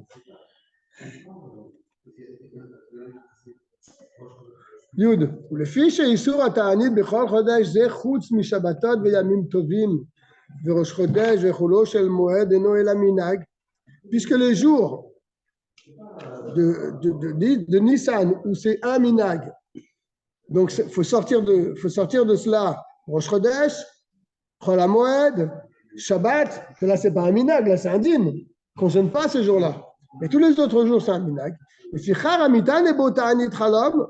A: Yud, ולפי שאיסור התענית בכל חודש זה חוץ משבתות וימים טובים וראש חודש וחולו של מועד אינו אלא מנהג, puisque les jours de Nissan où c'est un minhag, donc il faut sortir de cela Rosh Chodesh, Chol HaMoed, Shabbat, que là c'est pas un minhag, là c'est un din, qu'on ne jeûne pas ces jours-là. Et tous les autres jours c'est un minhag. Et si Char Amitan et Botanit Chalom,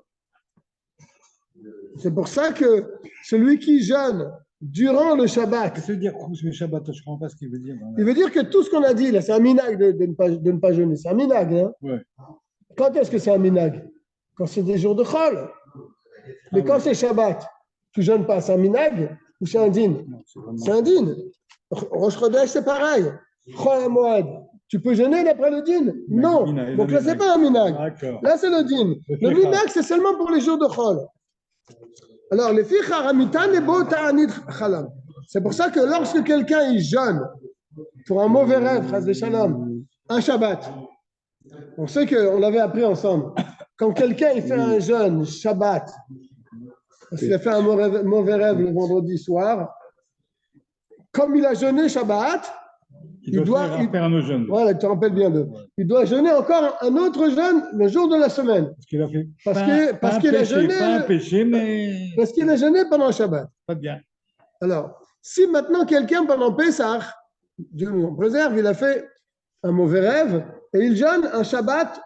A: c'est pour ça que celui qui jeûne durant le Shabbat,
C: Qu'est-ce que veut dire le Shabbat? Je ne comprends pas ce qu'il veut dire.
A: il veut dire que tout ce qu'on a dit là, c'est un minhag de ne pas jeûner. C'est un minhag. Hein?
C: Ouais.
A: Quand est-ce que c'est un minhag? Quand c'est des jours de Chol. Mais quand c'est Shabbat, tu ne jeûnes pas, c'est un minhag ou c'est un din? C'est un din. Rosh Chodesh, c'est pareil. Chol HaMoed, tu peux jeûner d'après le din? Non.
C: minhag,
A: Donc
C: le
A: là, ce n'est
C: minhag.
A: pas un minhag.
C: D'accord.
A: Là, c'est le din. Le minhag, c'est seulement pour les jours de Chol. Alors, les filles haramitan et beau ta'anit chalam. C'est pour ça que lorsque quelqu'un il jeûne pour un mauvais rêve, chas v'shalom, un Shabbat, on sait qu'on l'avait appris ensemble. Quand quelqu'un il fait un jeûne Shabbat, parce qu'il a fait un mauvais rêve le vendredi soir, comme il a jeûné Shabbat,
C: Il doit faire un jeûne.
A: voilà, tu te rappelles bien de. Il doit jeûner encore un autre jeûne le jour de la semaine.
C: Parce qu'il a fait.
A: Parce qu'il a jeûné.
C: Pas un péché, mais.
A: Parce qu'il a jeûné pendant Shabbat.
C: Pas bien.
A: Alors, si maintenant quelqu'un pendant Pessah, Dieu nous en préserve, il a fait un mauvais rêve et il jeûne un Shabbat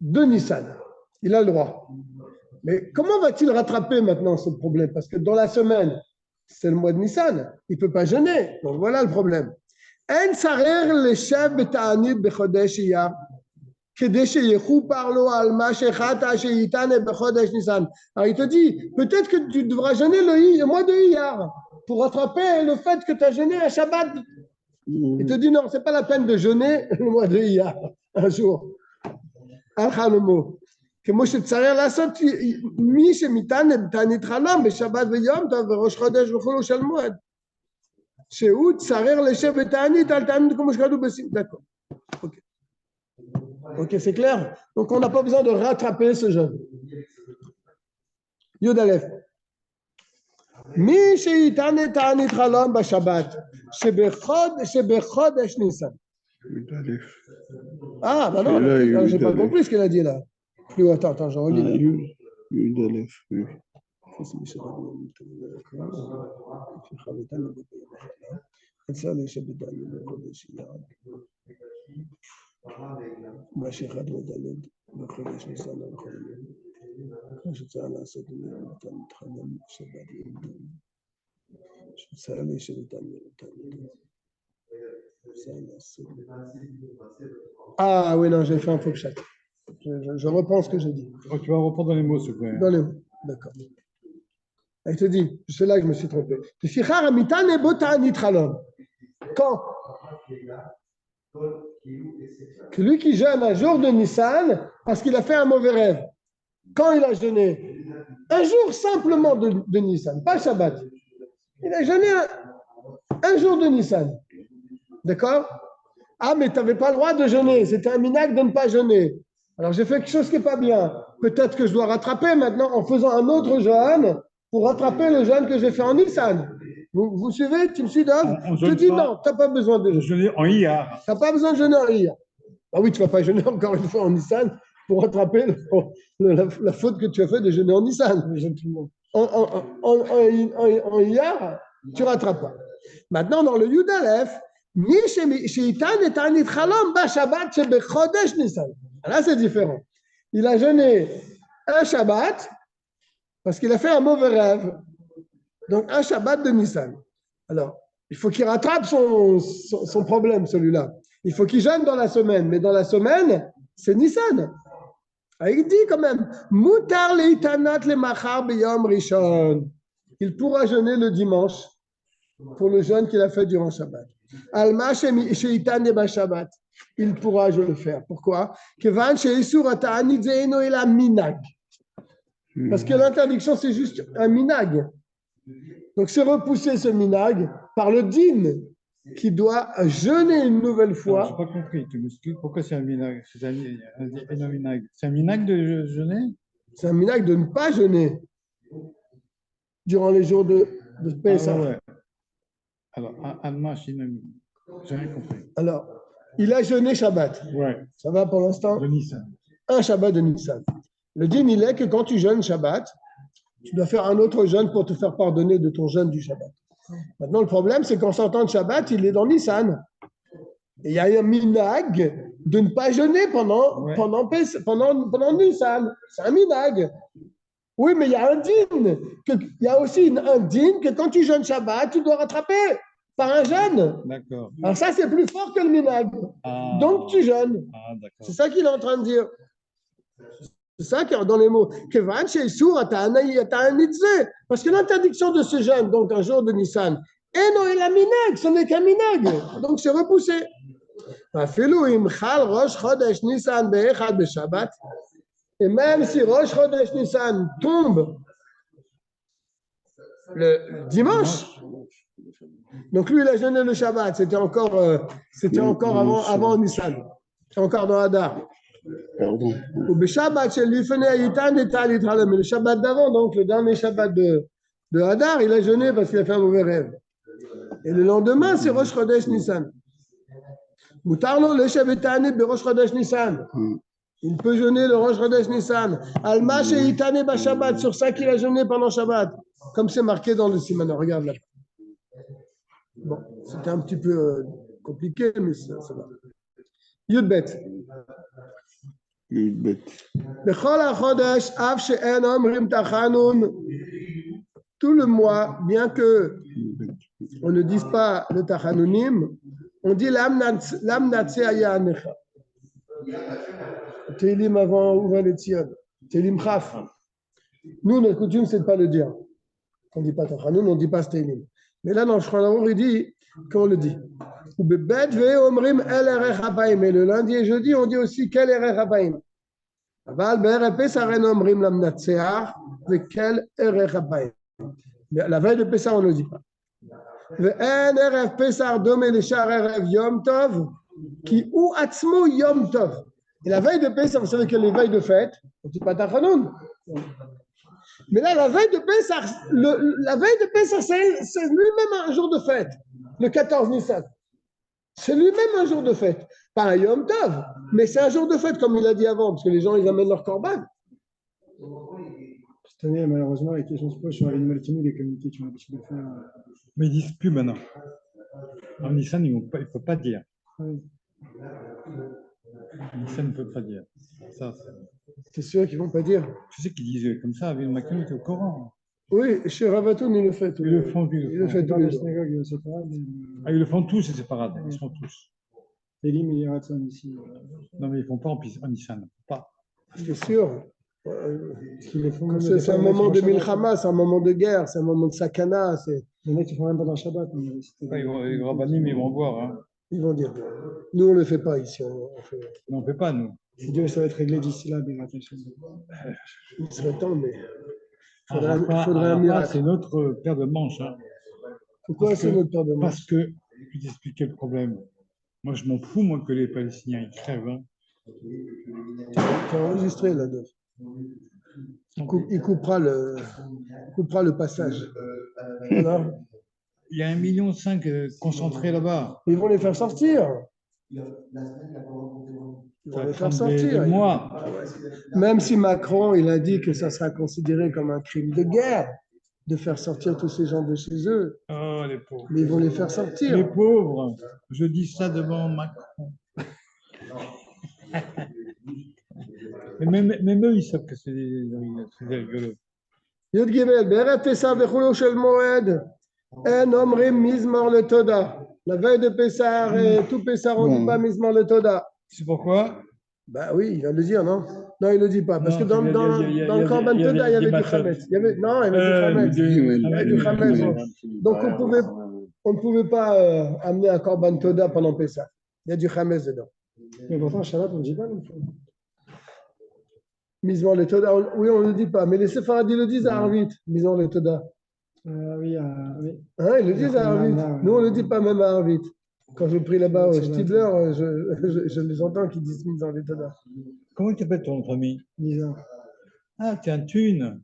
A: de Nissan, il a le droit. Mais comment va-t-il rattraper maintenant ce problème? Parce que dans la semaine, c'est le mois de Nissan, il ne peut pas jeûner. Donc voilà le problème. En sarer le chef beta'anit bechodesh iyar. Alors il te dit, peut-être que tu devras jeûner le mois de Iyar pour rattraper le fait que tu as jeûné un Shabbat. Il te dit non, c'est pas la peine de jeûner le mois de Iyar, un jour. Al-Hanomo. כמו שצריך לעשות מי שמיתן תענית חלום בשבת ויום טוב וראש חודש וכולו של מועד. שהוא צריך לשב בתענית על תענית כמו שכתוב בספר. D'accord. Ok, c'est clair. Donc on n'a pas besoin de rattraper ce jeûne. Yud Aleph. מי שייתן תענית חלום בשבת שבחודש ניסן. Ah, bah non, j'ai pas compris ce qu'elle a dit là. Plus haut, attends, j'en relis. Ah oui, non, j'ai fait un faux chat. Je reprends ce que j'ai dit.
C: Oh, tu vas reprendre dans les mots, s'il te plaît.
A: Dans les mots, d'accord. Elle te dit, c'est là que je me suis trompé. Quand que lui qui jeûne un jour de Nissan parce qu'il a fait un mauvais rêve. Quand il a jeûné un jour simplement de Nissan, pas Shabbat. Il a jeûné un jour de Nissan. D'accord? Ah, mais tu n'avais pas le droit de jeûner. C'était un minag de ne pas jeûner. Alors, j'ai fait quelque chose qui n'est pas bien. Peut-être que je dois rattraper maintenant en faisant un autre jeûne pour rattraper le jeûne que j'ai fait en Nissan. Vous suivez? Tu me suis, Dov? Je te dis non, tu n'as pas besoin de
C: jeûner en Iyar.
A: Tu n'as pas besoin de jeûner en Iyar. Ah oui, tu ne vas pas jeûner encore une fois en Nissan pour rattraper la faute que tu as fait de jeûner en Nissan. En Iyar, tu ne rattrapes pas. Maintenant, dans le Yud Aleph, là, c'est différent. Il a jeûné un Shabbat parce qu'il a fait un mauvais rêve. Donc, un Shabbat de Nissan. Alors, il faut qu'il rattrape son problème, celui-là. Il faut qu'il jeûne dans la semaine. Mais dans la semaine, c'est Nissan. Ah, il dit quand même, Mutar leitanat le machar beyom rishon. Il pourra jeûner le dimanche pour le jeûne qu'il a fait durant Shabbat. Alma sheitane ba Shabbat. Il pourra, je le faire. Pourquoi? Kevan sheisur ata'anit zeino ela minag. Parce que l'interdiction, c'est juste un minag. Donc, c'est repousser ce minag par le din qui doit jeûner une nouvelle fois.
C: Je n'ai pas compris. Tu m'expliques pourquoi c'est un minag? C'est un minag. C'est un minag de jeûner?
A: C'est un minag de ne pas jeûner durant les jours de Pessah.
C: Ah ouais. Alors, Alma Shinami. J'ai rien compris.
A: Alors, il a jeûné Shabbat.
C: Ouais.
A: Ça va pour l'instant?
C: De Nissan.
A: Un Shabbat de Nissan. Le din, il est que quand tu jeûnes Shabbat, tu dois faire un autre jeûne pour te faire pardonner de ton jeûne du Shabbat. Maintenant, le problème, c'est qu'en sortant de Shabbat, il est dans Nissan. Et il y a un minag de ne pas jeûner pendant Nissan. C'est un minag. Oui, mais il y a un din. Il y a aussi un din que quand tu jeûnes Shabbat, tu dois rattraper par un jeûne.
C: D'accord.
A: Alors ça, c'est plus fort que le minag.
C: Ah.
A: Donc, tu jeûnes.
C: Ah, d'accord.
A: C'est ça qu'il est en train de dire. C'est ça qui est dans les mots. Parce que l'interdiction de ce jeûne, donc un jour de Nissan, ce n'est qu'un minag. Donc c'est repoussé. Et même si Rosh Chodesh Nissan tombe le dimanche, donc lui il a jeûné le Shabbat, c'était encore avant Nissan, c'est encore dans Hadar.
B: Pardon.
A: Mais le Shabbat d'avant, donc le dernier Shabbat de Hadar, il a jeûné parce qu'il a fait un mauvais rêve. Et le lendemain, c'est Rosh Chodesh Nissan. Mutarlo le Shabbatane be Rosh Chodesh Nissan. Il peut jeûner le Rosh Chodesh Nissan. Alma sheitane ba Shabbat, sur ça qu'il a jeûné pendant Shabbat, comme c'est marqué dans le Siman. Regarde là. Bon, c'était un petit peu compliqué, mais ça va. Yudbet. Tout le mois, bien que on ne dise pas le tachanunim, on dit l'amnatse ayanecha. Télim avant ouvrir les tzion. Télim chaf. Nous, notre coutume, c'est de ne pas le dire. On ne dit pas tachanun, on ne dit pas télim. Mais là, dans le Shulchan Aruch, il dit, comment on le dit? Ou bebet ve'omrim el erech habayim. Et le lundi et jeudi, on dit aussi quel erech habayim. אבל בערב פסח אין אומרים למנצח וכל ערך הבאים. La veille de Pessah, on ne le dit pas. ואין ערב פסח דומה לשאר ערב יום טוב, כי הוא עצמו יום טוב. Et la veille de Pessah, vous savez que les veilles de fête, on ne dit pas Tachanoun. Mais là, la veille de Pessah, c'est lui-même un jour de fête, le 14 Nissan. C'est lui-même un jour de fête. Pas un Yom Tov, mais c'est un jour de fête, comme il a dit avant, parce que les gens, ils amènent leur corban.
E: Cette année, malheureusement, les questions se posent sur Aline Malkinou, les communautés qui ont l'habitude de faire.
C: Mais ils disent plus maintenant. En Nissan, ils ne peuvent pas dire.
E: Oui.
C: Nissan ne peut pas dire. Ça,
A: C'est sûr qu'ils ne vont pas dire.
C: tu sais qu'ils disent comme ça, avec le Makino, c'est au Coran.
A: Oui, chez Ravatoun, ils le font.
C: Ils le font,
A: Ils le font tous
E: Dans
A: les
E: la
A: jours.
E: synagogue, c'est pas grave.
C: Ah, ils le font tous, c'est séparate. Ils font tous.
E: Elim et Ratson ici.
C: Non, mais ils ne font pas en Nissan. Pas.
A: C'est sûr.
E: Ils le font même
A: C'est un
E: des
A: moment
E: fois,
A: de
E: Shabbat.
A: Milchama, c'est un moment de guerre, c'est un moment de sakana.
E: Il y en a qui font même pendant Shabbat.
C: Les rabbinim, ils vont voir. Hein.
A: Ils vont dire. Nous, on ne le fait pas ici. On fait...
C: Non, on ne fait pas, nous.
E: Si Dieu, ça va être réglé d'ici là, Bérat Hashem.
A: Il serait temps, mais il
C: Arafat,
A: faudrait un miracle.
C: c'est notre paire de manches. Hein.
A: Pourquoi c'est notre père de manche?
C: Parce que, je vais t'expliquer le problème. Moi, je m'en fous, moi, que les Palestiniens, ils crèvent. Hein.
A: Tu as enregistré là-dedans. Il coupera le passage. Voilà.
C: Il y a 1,5 million concentrés là-bas.
A: Ils vont les faire sortir. Ils
C: Ça
A: vont
C: va
A: les faire
C: prendre
A: sortir.
C: des mois.
A: Même si Macron, il a dit que ça sera considéré comme un crime de guerre de faire sortir tous ces gens de chez eux.
C: Oh, les pauvres.
A: Mais ils vont les faire sortir.
C: Les pauvres. Je dis ça devant Macron. Mais même eux, ils savent que c'est des rigolos.
A: י' ג' בערב פסח וחולו של מועד אין אומרים מזמור לתודה. La veille de Pessah et tout Pessah, on ne dit pas mizmor le Toda.
C: C'est pourquoi?
A: Bah oui, il va le dire, non? Non, il ne le dit pas. Parce
C: Non,
A: que dans le Korban Toda, il y avait du Chametz. Non, il y avait du Chametz. Il y avait du Chametz. Donc, on ne pouvait pas amener un Korban Toda pendant Pessah. Il y a du Chametz dedans.
E: Mais pourtant, Shabbat, on ne dit pas non plus.
A: Mizmor le Toda, oui, on ne le dit pas. Mais les Séfaradis le disent à Arvit, Mizmor le Toda.
E: Oui, oui.
A: Hein, ils le disent à Arvit. Nous, on ne le dit pas même à Arvit. Quand je prie là-bas au Stidler, je les entends qui disent Mizmor le Toda.
C: Comment tu t'appelles ton famille?
E: Nizar.
C: Ah, t'es un thune.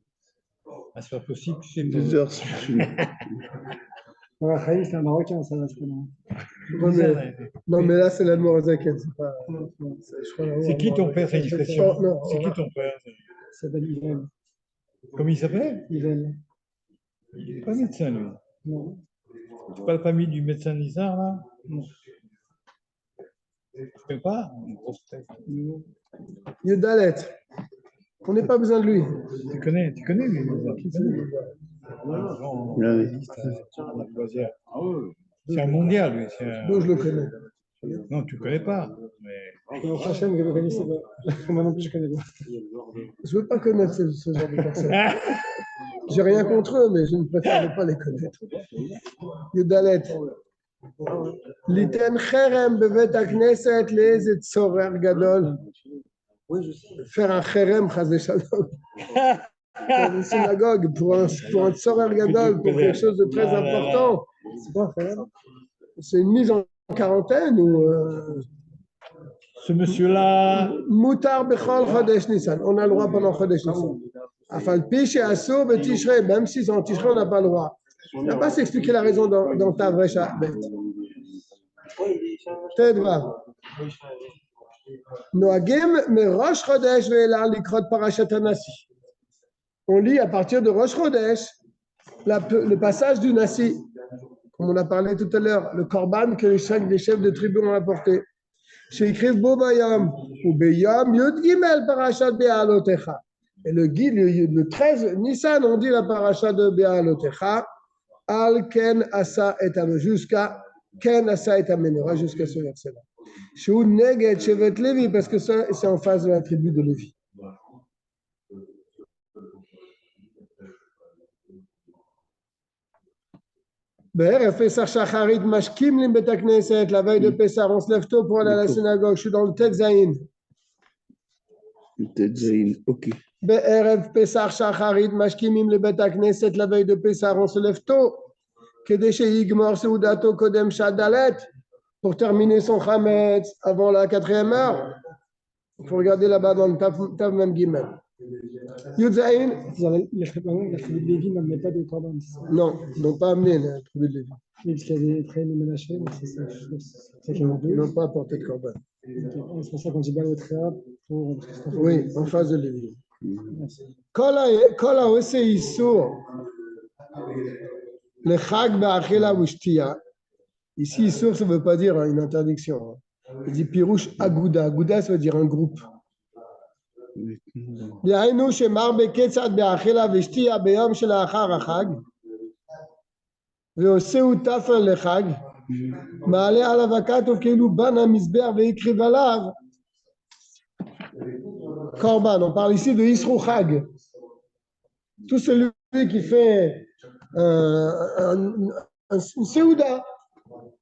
C: Ah, c'est pas possible, tu sais.
B: Bizarre.
E: Chaim, c'est un Marocain, ça va, c'est pas non.
A: Non, mais là, c'est la Morazaken.
C: C'est qui ton père, c'est une discrétion?
A: Oh, non,
C: C'est qui ton père?
E: Ça s'appelle Yvel.
C: Comment il s'appelle?
E: Yvel.
C: Il n'est pas médecin, lui.
E: Non.
C: C'est pas la famille du médecin Nizar, là?
E: Non.
C: Tu ne connais pas? Une grosse tête.
E: Non.
A: Yudalet. On n'a pas besoin de lui.
C: Tu connais lui, Nizar? Tu connais? C'est un mondial, lui.
A: D'où je le connais.
C: Non, tu ne connais pas. Mais...
E: Pour Hachem, vous ne le connaissez pas. Moi non plus, je connais pas.
A: Je ne veux pas connaître ce genre de personnes. J'ai rien contre eux, mais je ne préfère ne pas les connaître. Yudalet. Liten cherem bevet hakneset le'ezet tzorer gadol. Faire un cherem, chas v'shalom. Dans une synagogue, pour un tzorer gadol, pour quelque chose de très important. C'est quoi, frère? C'est une mise en quarantaine ou...
C: Ce monsieur-là...
A: Moutar bechol chodesh Nissan. On a le droit pendant chodesh Nissan. Afal pi she'asur betishrei. Même si c'est en Tishrei, on n'a pas le droit. On n'a pas s'expliquer la raison dans ta vraie Shabbat. Tedva. Noagim merosh chodesh ve'elar likrot parashat Nasi. On lit à partir de Rosh Chodesh le passage du Nasi. Comme on a parlé tout à l'heure, le korban que les chefs de tribu ont apporté. Chez écrivent Bobayam ou Beyam Yud Gimel Parashat Be'alotecha. Et le 13 Nissan, on dit la parasha de Be'alotecha. Al Ken Asa et Am jusqu'à Ken Asa et Amenora, jusqu'à ce verset-là. Shu Neged Shevet Levi, parce que ça, c'est en face de la tribu de Lévi. Be'erev Pesach Shacharit Mashkim Lim Bet HaKnesset, la veille de Pessah, on se lève tôt pour aller à la synagogue. Je suis dans le Tet Zayin.
B: Ok.
A: Be'erev Pesach Shacharit Mashkimim Le Bet HaKnesset, la veille de Pessah, on se lève tôt. Kede Sheigmor Seudato Kodem Shadalet, pour terminer son Chametz avant la 4e heure. Il faut regarder là-bas dans le Tav Mem Gimel. Yud Zayin.
E: La tribu de Lévi n'amenait pas de corban.
A: Non, ils n'ont pas amené la tribu de Lévi.
E: Oui, parce qu'il y avait Ephraim et Ménaché, donc c'est ça qu'il y en a
A: Ils
E: deux.
A: n'ont pas apporté de corban.
E: C'est pour ça qu'on dit Baotréa pour.
A: Oui, en face de Lévi.
E: Merci.
A: Kol haose Isur, le Chag Ba'achela Ushtia. Ici, Isur, ça ne veut pas dire une interdiction. Il dit Pirouche Agouda. Agouda, ça veut dire un groupe. דהיינו שמר בקצת באכילה ושתייה ביום שלאחר החג ועושהו תפל לחג מעלה עליו הכתוב כאילו בנה מזבח והקריב עליו קורבן. On parle ici de Isrou Chag. Tout celui qui fait une séouda,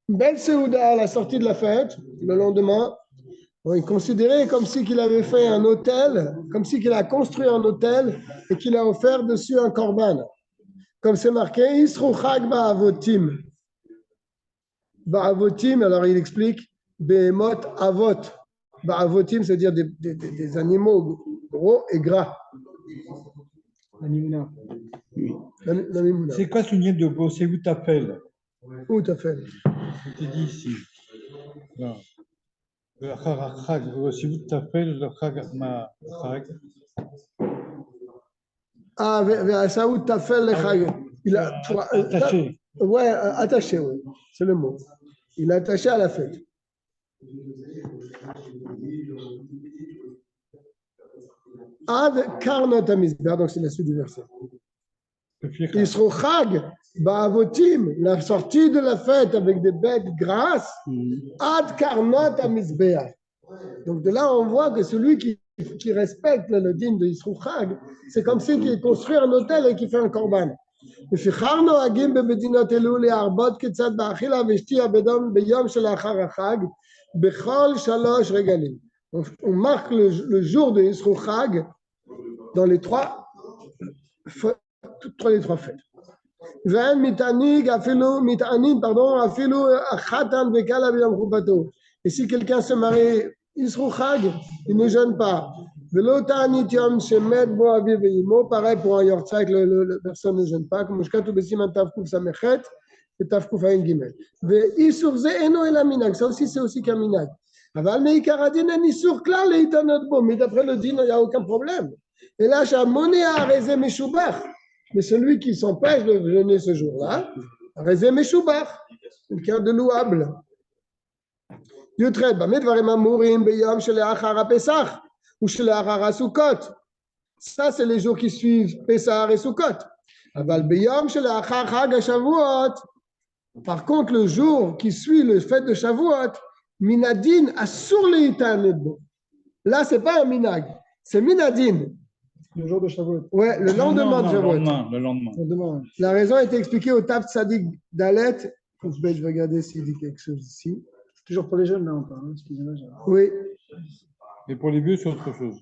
A: une belle séouda à la sortie de la fête, le lendemain, il est considéré comme si qu'il avait fait un autel, comme si qu'il a construit un autel et qu'il a offert dessus un korban. Comme c'est marqué, Isrou Chag Ba'avotim. Ba'avotim, alors il explique, Behemot Avot. Ba'avotim, c'est-à-dire des animaux gros et gras.
E: La Mimouna.
A: La Mimouna.
C: C'est quoi ce lien de beau? C'est où t'appelles?
A: Où t'as fait?
C: Je te dis ici. Non. Le Chag, c'est où t'appelles le Chag ma Chag?
A: Ah, ça où t'as fait le Chag. Il a
C: attaché.
A: Ouais, attaché, oui. C'est le mot. Il est attaché à la fête. Ad karnot hamizbeach, donc c'est la suite du verset. Isrou Chag ba'avotim, la sortie de la fête avec des bêtes grasses. Ad karnot hamizbeach. Donc de là, on voit que celui qui respecte le din de Isrou Chag, c'est comme si il construit un hôtel et qui fait un korban. לפיכך נוהגים במדינות אלו להרבות קצת באכילה ושתייה ביום שלאחר החג בכל 3 רגלים. On marque le jour de Isrou Chag dans les trois fêtes. ואין מתענג אפילו החתן וכלה ביום חופתו. Et si quelqu'un se marie Isrou Chag, il ne jeûne pas. ולא תענית יום שמת בו אביו ואמו, pareil pour un yortzeit, la personne ne jeûne pas, כמו שכתוב בסימן תק"ס ותקע"ג. ואיסור זה אינו אלא מנהג, ça aussi c'est aussi qu'un minhag. אבל מעיקר הדין אין איסור כלל להתענות בו, mais d'après le din, il n'y a aucun problème. Et là, שהמונע הרי זה משובח, mais celui qui s'empêche de jeûner ce jour-là, הרי זה משובח, quelqu'un de louable. י"ח, במה דברים אמורים ביום שלאחר הפסח ou שלאחר הסוכות. Ça, c'est les jours qui suivent Pessah et Sukkot. אבל ביום שלאחר חג השבועות, par contre, le jour qui suit le fête de Shavuot, minadin asur להתענג בו. Là, c'est pas un minag, c'est minadin.
E: Le jour de Shavuot.
A: Ouais, le lendemain de Shavuot.
C: Le lendemain.
A: La raison a été expliquée au Tav Tzadik Dalet. Je vais regarder s'il dit quelque chose ici.
E: Toujours pour les jeunes, là, encore. Hein, excusez-moi.
A: Oui.
C: Et pour les vieux, c'est autre chose.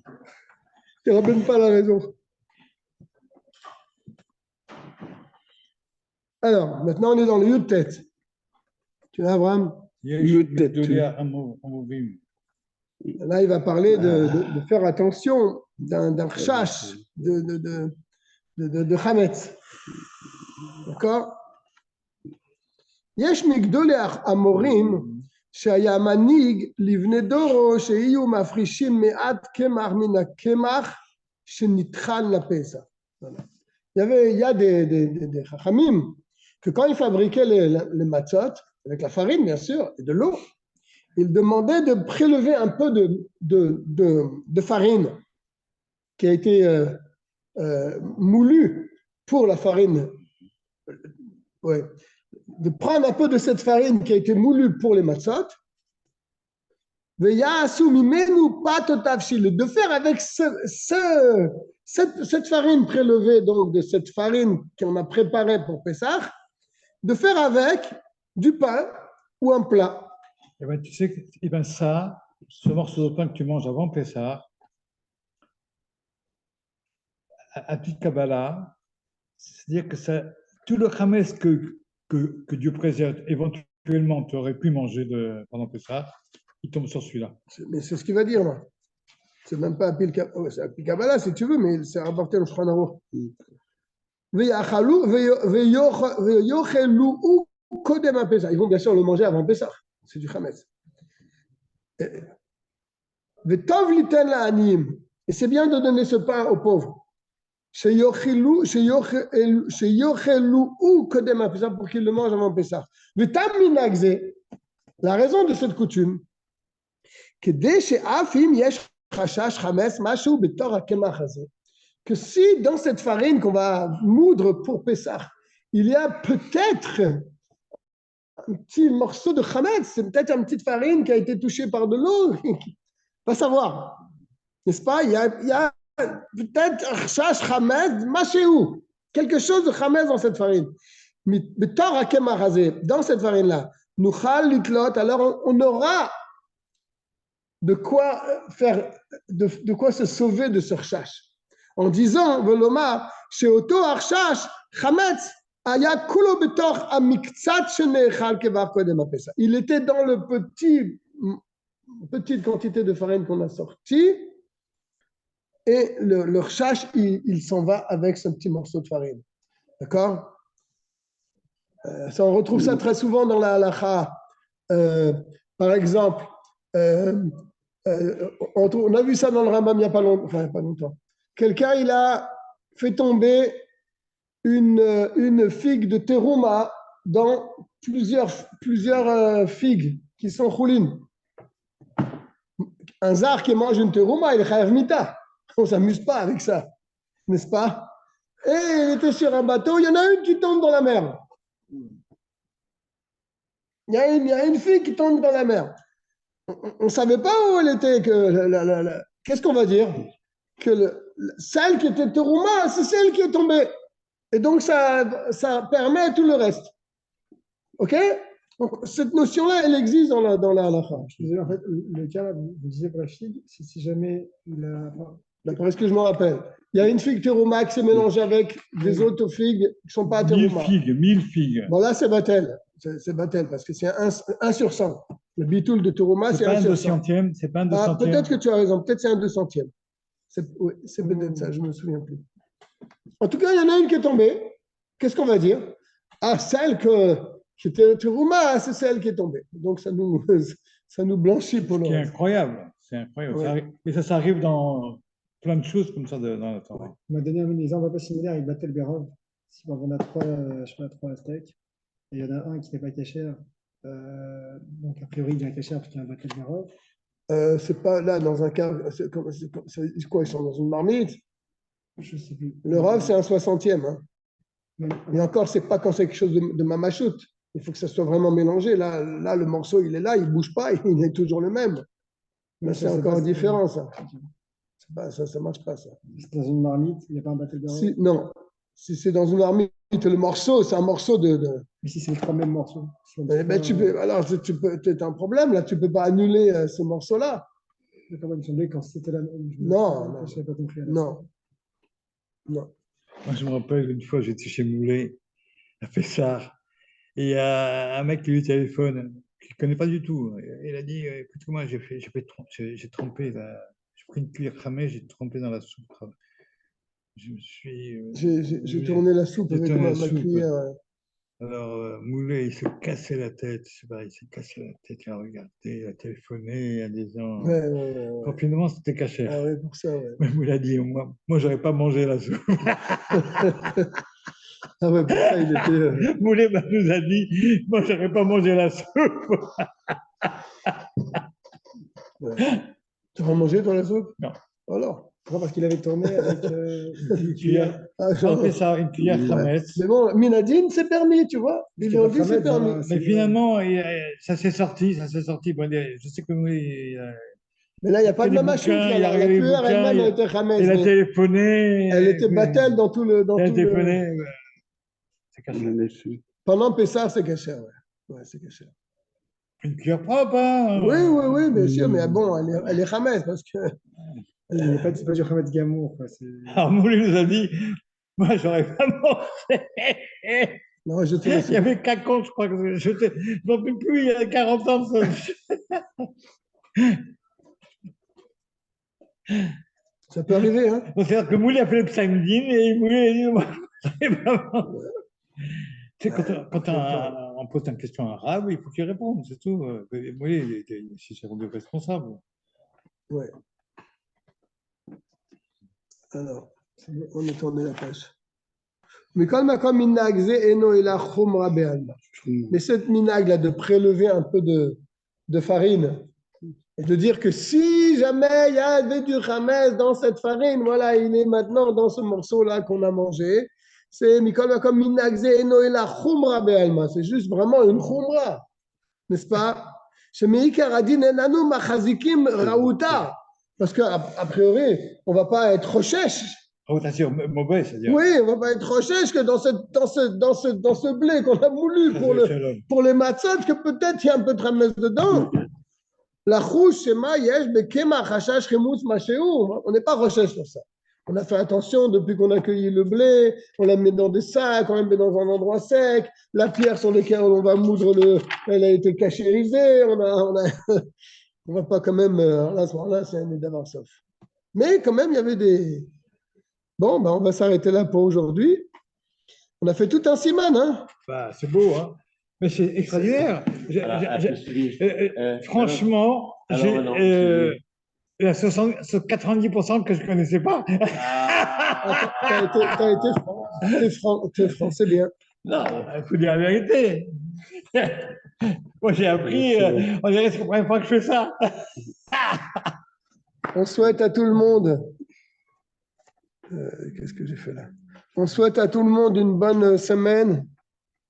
A: Tu ne rappelles pas la raison. Alors, maintenant, on est dans le Yud Tet. Tu vois, Abraham?
C: Yud Tet.
A: Là, il va parler de faire attention d'un chash, de Hametz. D'accord? יש מגדולי המורים שהיה מנהיג לבני דורו שיהיו מפרישים מעט קמח מן הקמח שנטחן לפסח. Il y a des chachamim que quand ils fabriquaient les matzot, avec la farine bien sûr, et de l'eau, ils demandaient de prélever un peu de farine qui a été moulue pour la farine. Ouais. De prendre un peu de cette farine qui a été moulue pour les matzot, de faire avec cette farine prélevée, donc de cette farine qu'on a préparée pour Pessah, de faire avec du pain ou un plat.
C: Et ben, tu sais, et ben ça, ce morceau de pain que tu manges avant Pessah, à toute Kabbalah, c'est-à-dire que ça, tout le Hametz que Dieu préserve, éventuellement, tu aurais pu manger pendant Pessah, il tombe sur celui-là.
A: Mais c'est ce qu'il va dire là. C'est même pas Apil Kabbalah si tu veux, mais c'est rapporté au Shulchan Aruch. Ils vont bien sûr le manger avant Pessah. C'est du Hametz. Et c'est bien de donner ce pain aux pauvres. Pour qu'ils le mangent avant Pessah. La raison de cette coutume, que si dans cette farine qu'on va moudre pour Pessah, il y a peut-être un petit morceau de chametz, c'est peut-être une petite farine qui a été touchée par de l'eau, va savoir, n'est-ce pas? Il y a peut-être chametz, machéou, quelque chose de chametz dans cette farine. Dans cette farine-là, alors on aura de quoi faire, de quoi se sauver de ce chash. En disant, Veloma, chez Oto Archash, Chametz, Aya Kulo Betor Amiktsat Shenechal Kevar Kodem Apesa. Il était dans le petite quantité de farine qu'on a sorti, et le chash, il s'en va avec ce petit morceau de farine. D'accord? Ça, on retrouve ça très souvent dans la halacha. Par exemple, on a vu ça dans le Rambam il n'y a pas longtemps. Quelqu'un, il a fait tomber une figue de terouma dans plusieurs figues qui sont choulines. Un zar qui mange une terouma, il est chayav mita. On ne s'amuse pas avec ça, n'est-ce pas? Et il était sur un bateau, il y en a une qui tombe dans la mer. Il y a une fille qui tombe dans la mer. On ne savait pas où elle était. Qu'est-ce qu'on va dire? Que celle qui était terouma, c'est celle qui est tombée. Et donc, ça permet tout le reste. OK? Donc, cette notion-là, elle existe dans la halakha.
E: Je disais, en fait, le cas, vous disiez pour la figue, si jamais il a.
A: D'après ce que je me rappelle, il y a une figue terouma qui s'est mélangée avec des autres figues qui ne sont pas terouma.
C: 1000 figues.
A: Bon, là, c'est batel. C'est batel parce que c'est 1 sur 100. Le bitoul de terouma, c'est 1 sur 100.
C: C'est pas un 200e.
A: Peut-être que tu as raison. Peut-être c'est un 200e. Oui, c'est peut-être ça, je ne me souviens plus. En tout cas, il y en a une qui est tombée. Qu'est-ce qu'on va dire? Ah, celle qui était terouma, c'est celle qui est tombée. Donc, ça nous blanchit pour le
C: reste.
A: reste.
C: Incroyable. C'est incroyable.
A: Ouais.
C: Et ça arrive dans plein de choses comme ça dans la Torah.
E: On m'a donné un exemple un peu similaire avec Batel Berov. Si on a trois steaks, et il y en a un qui n'est pas caché, donc a priori il est caché parce qu'il y a un Batel Berov.
A: C'est pas là dans un cas. C'est quoi? Ils sont dans une marmite?
E: Je ne sais plus.
A: Le rov, c'est un 60e. Hein. Et encore, c'est pas quand c'est quelque chose de mamachout. Il faut que ça soit vraiment mélangé. Là, le morceau, il est là, il ne bouge pas, il est toujours le même. Mais c'est encore différent, ça. Ça ne marche pas, ça.
E: C'est dans une marmite, il n'y a pas un Batel Berov?
A: Non. Si c'est dans une marmite, le morceau, c'est un morceau de.
E: Mais si c'est les 3 mêmes morceaux.
A: Alors, tu peux peut-être un problème, là, tu ne peux pas annuler ce morceau-là.
E: Il me semblait quand c'était la même.
A: Non.
E: Je n'avais pas compris.
A: Non.
C: Moi, je me rappelle une fois, j'étais chez Moulet, à Pessard, et il y a un mec qui lui téléphone, qui ne connaît pas du tout. Il a dit, écoute-moi, j'ai trempé, j'ai pris une cuillère cramée, j'ai trempé dans la soupe. Je me suis.
A: J'ai tourné la soupe avec ma cuillère.
C: Alors, Moulet, il se cassait la tête, c'est pareil, il s'est cassé la tête, il a regardé, il a téléphoné à des gens.
A: Ouais.
C: Finalement, c'était caché.
A: Ah ouais, pour ça, ouais.
C: Mais Moulet a dit, moi, j'aurais pas mangé la soupe.
A: Ah ouais, pour ça, il était.
C: Moulet nous a dit, moi, j'aurais pas mangé la soupe.
A: Ouais. Tu vas manger, toi, la soupe?
C: Non.
A: Alors?
E: Non, parce qu'il avait tourné avec
C: une cuillère. Une cuillère Hametz.
A: Mais bon, Minadine, c'est permis, tu vois. Ils ont dit c'est permis.
C: Mais finalement, ça s'est sorti. Bon, je sais que Moulet.
A: Mais là, il n'y a pas de mamachout. La cuillère elle-même a été Hametz.
C: Il a téléphoné.
A: Elle était battelle dans tout le.
C: Il a téléphoné. C'est caché.
A: Pendant Pessah, c'est caché, ouais. Ouais, c'est caché.
C: Une cuillère propre, hein.
A: Oui, bien sûr, mais bon, elle est Hametz parce que.
E: Il n'y a pas c'est pas du Hametz Gamour, quoi.
C: Alors, Moulin nous a dit, moi, j'aurais pas mangé.
A: Non, je te
C: Il
A: laisse.
C: y avait Cacon, je crois que je n'en peux plus, il y a 40 ans.
A: Ça peut arriver, hein.
C: C'est-à-dire que Moulin a fait le psamidine et Moulin a dit, moi, j'aurais pas mangé. Tu sais, quand on pose une question à un arabe, il faut qu'il réponde, c'est tout. Moulin, c'est rendu responsable.
A: Ouais. Alors, on est tourné la page. Mais cette minag là de prélever un peu de farine et de dire que si jamais il y avait du Hametz dans cette farine, voilà, il est maintenant dans ce morceau-là qu'on a mangé. C'est comme minagze eno ela chumra be'alma. C'est juste vraiment une chumra, n'est-ce pas? Parce qu'à priori, on ne va pas être recherche.
C: Oh, t'as sûr, mauvais, c'est-à-dire.
A: Oui, on ne va pas être recherche que dans ce blé qu'on a moulu pour les matzot, que peut-être il y a un peu de Hametz dedans. La rouge, c'est maïesh, mais kema chachash chemous machéou. On n'est pas recherche sur ça. On a fait attention depuis qu'on a cueilli le blé, on la met dans des sacs, on la met dans un endroit sec. La pierre sur laquelle on va moudre elle a été cachérisée. On va pas quand même, là, à ce moment-là, c'est un d'avoir sauf. Mais quand même, il y avait des. Bon, ben, on va s'arrêter là pour aujourd'hui. On a fait tout un siman, hein.
C: Bah, c'est beau, hein. Mais c'est extraordinaire. Franchement, il y a 90% que je ne connaissais pas.
A: T'es franc, c'est bien.
C: Non, il faut dire la vérité. Moi, j'ai appris, on dirait que c'est la première fois que je fais ça.
A: On souhaite à tout le monde. Qu'est-ce que j'ai fait là? On souhaite à tout le monde une bonne semaine.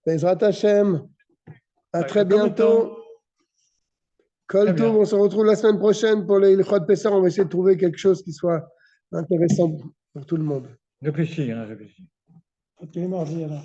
A: Bezrat Hashem. À très bientôt. Kol Tov, on se retrouve la semaine prochaine pour les Ilchot Pessah. On va essayer de trouver quelque chose qui soit intéressant pour tout le monde.
C: Réfléchis, hein, réfléchis.
E: Tous les mardis, alors.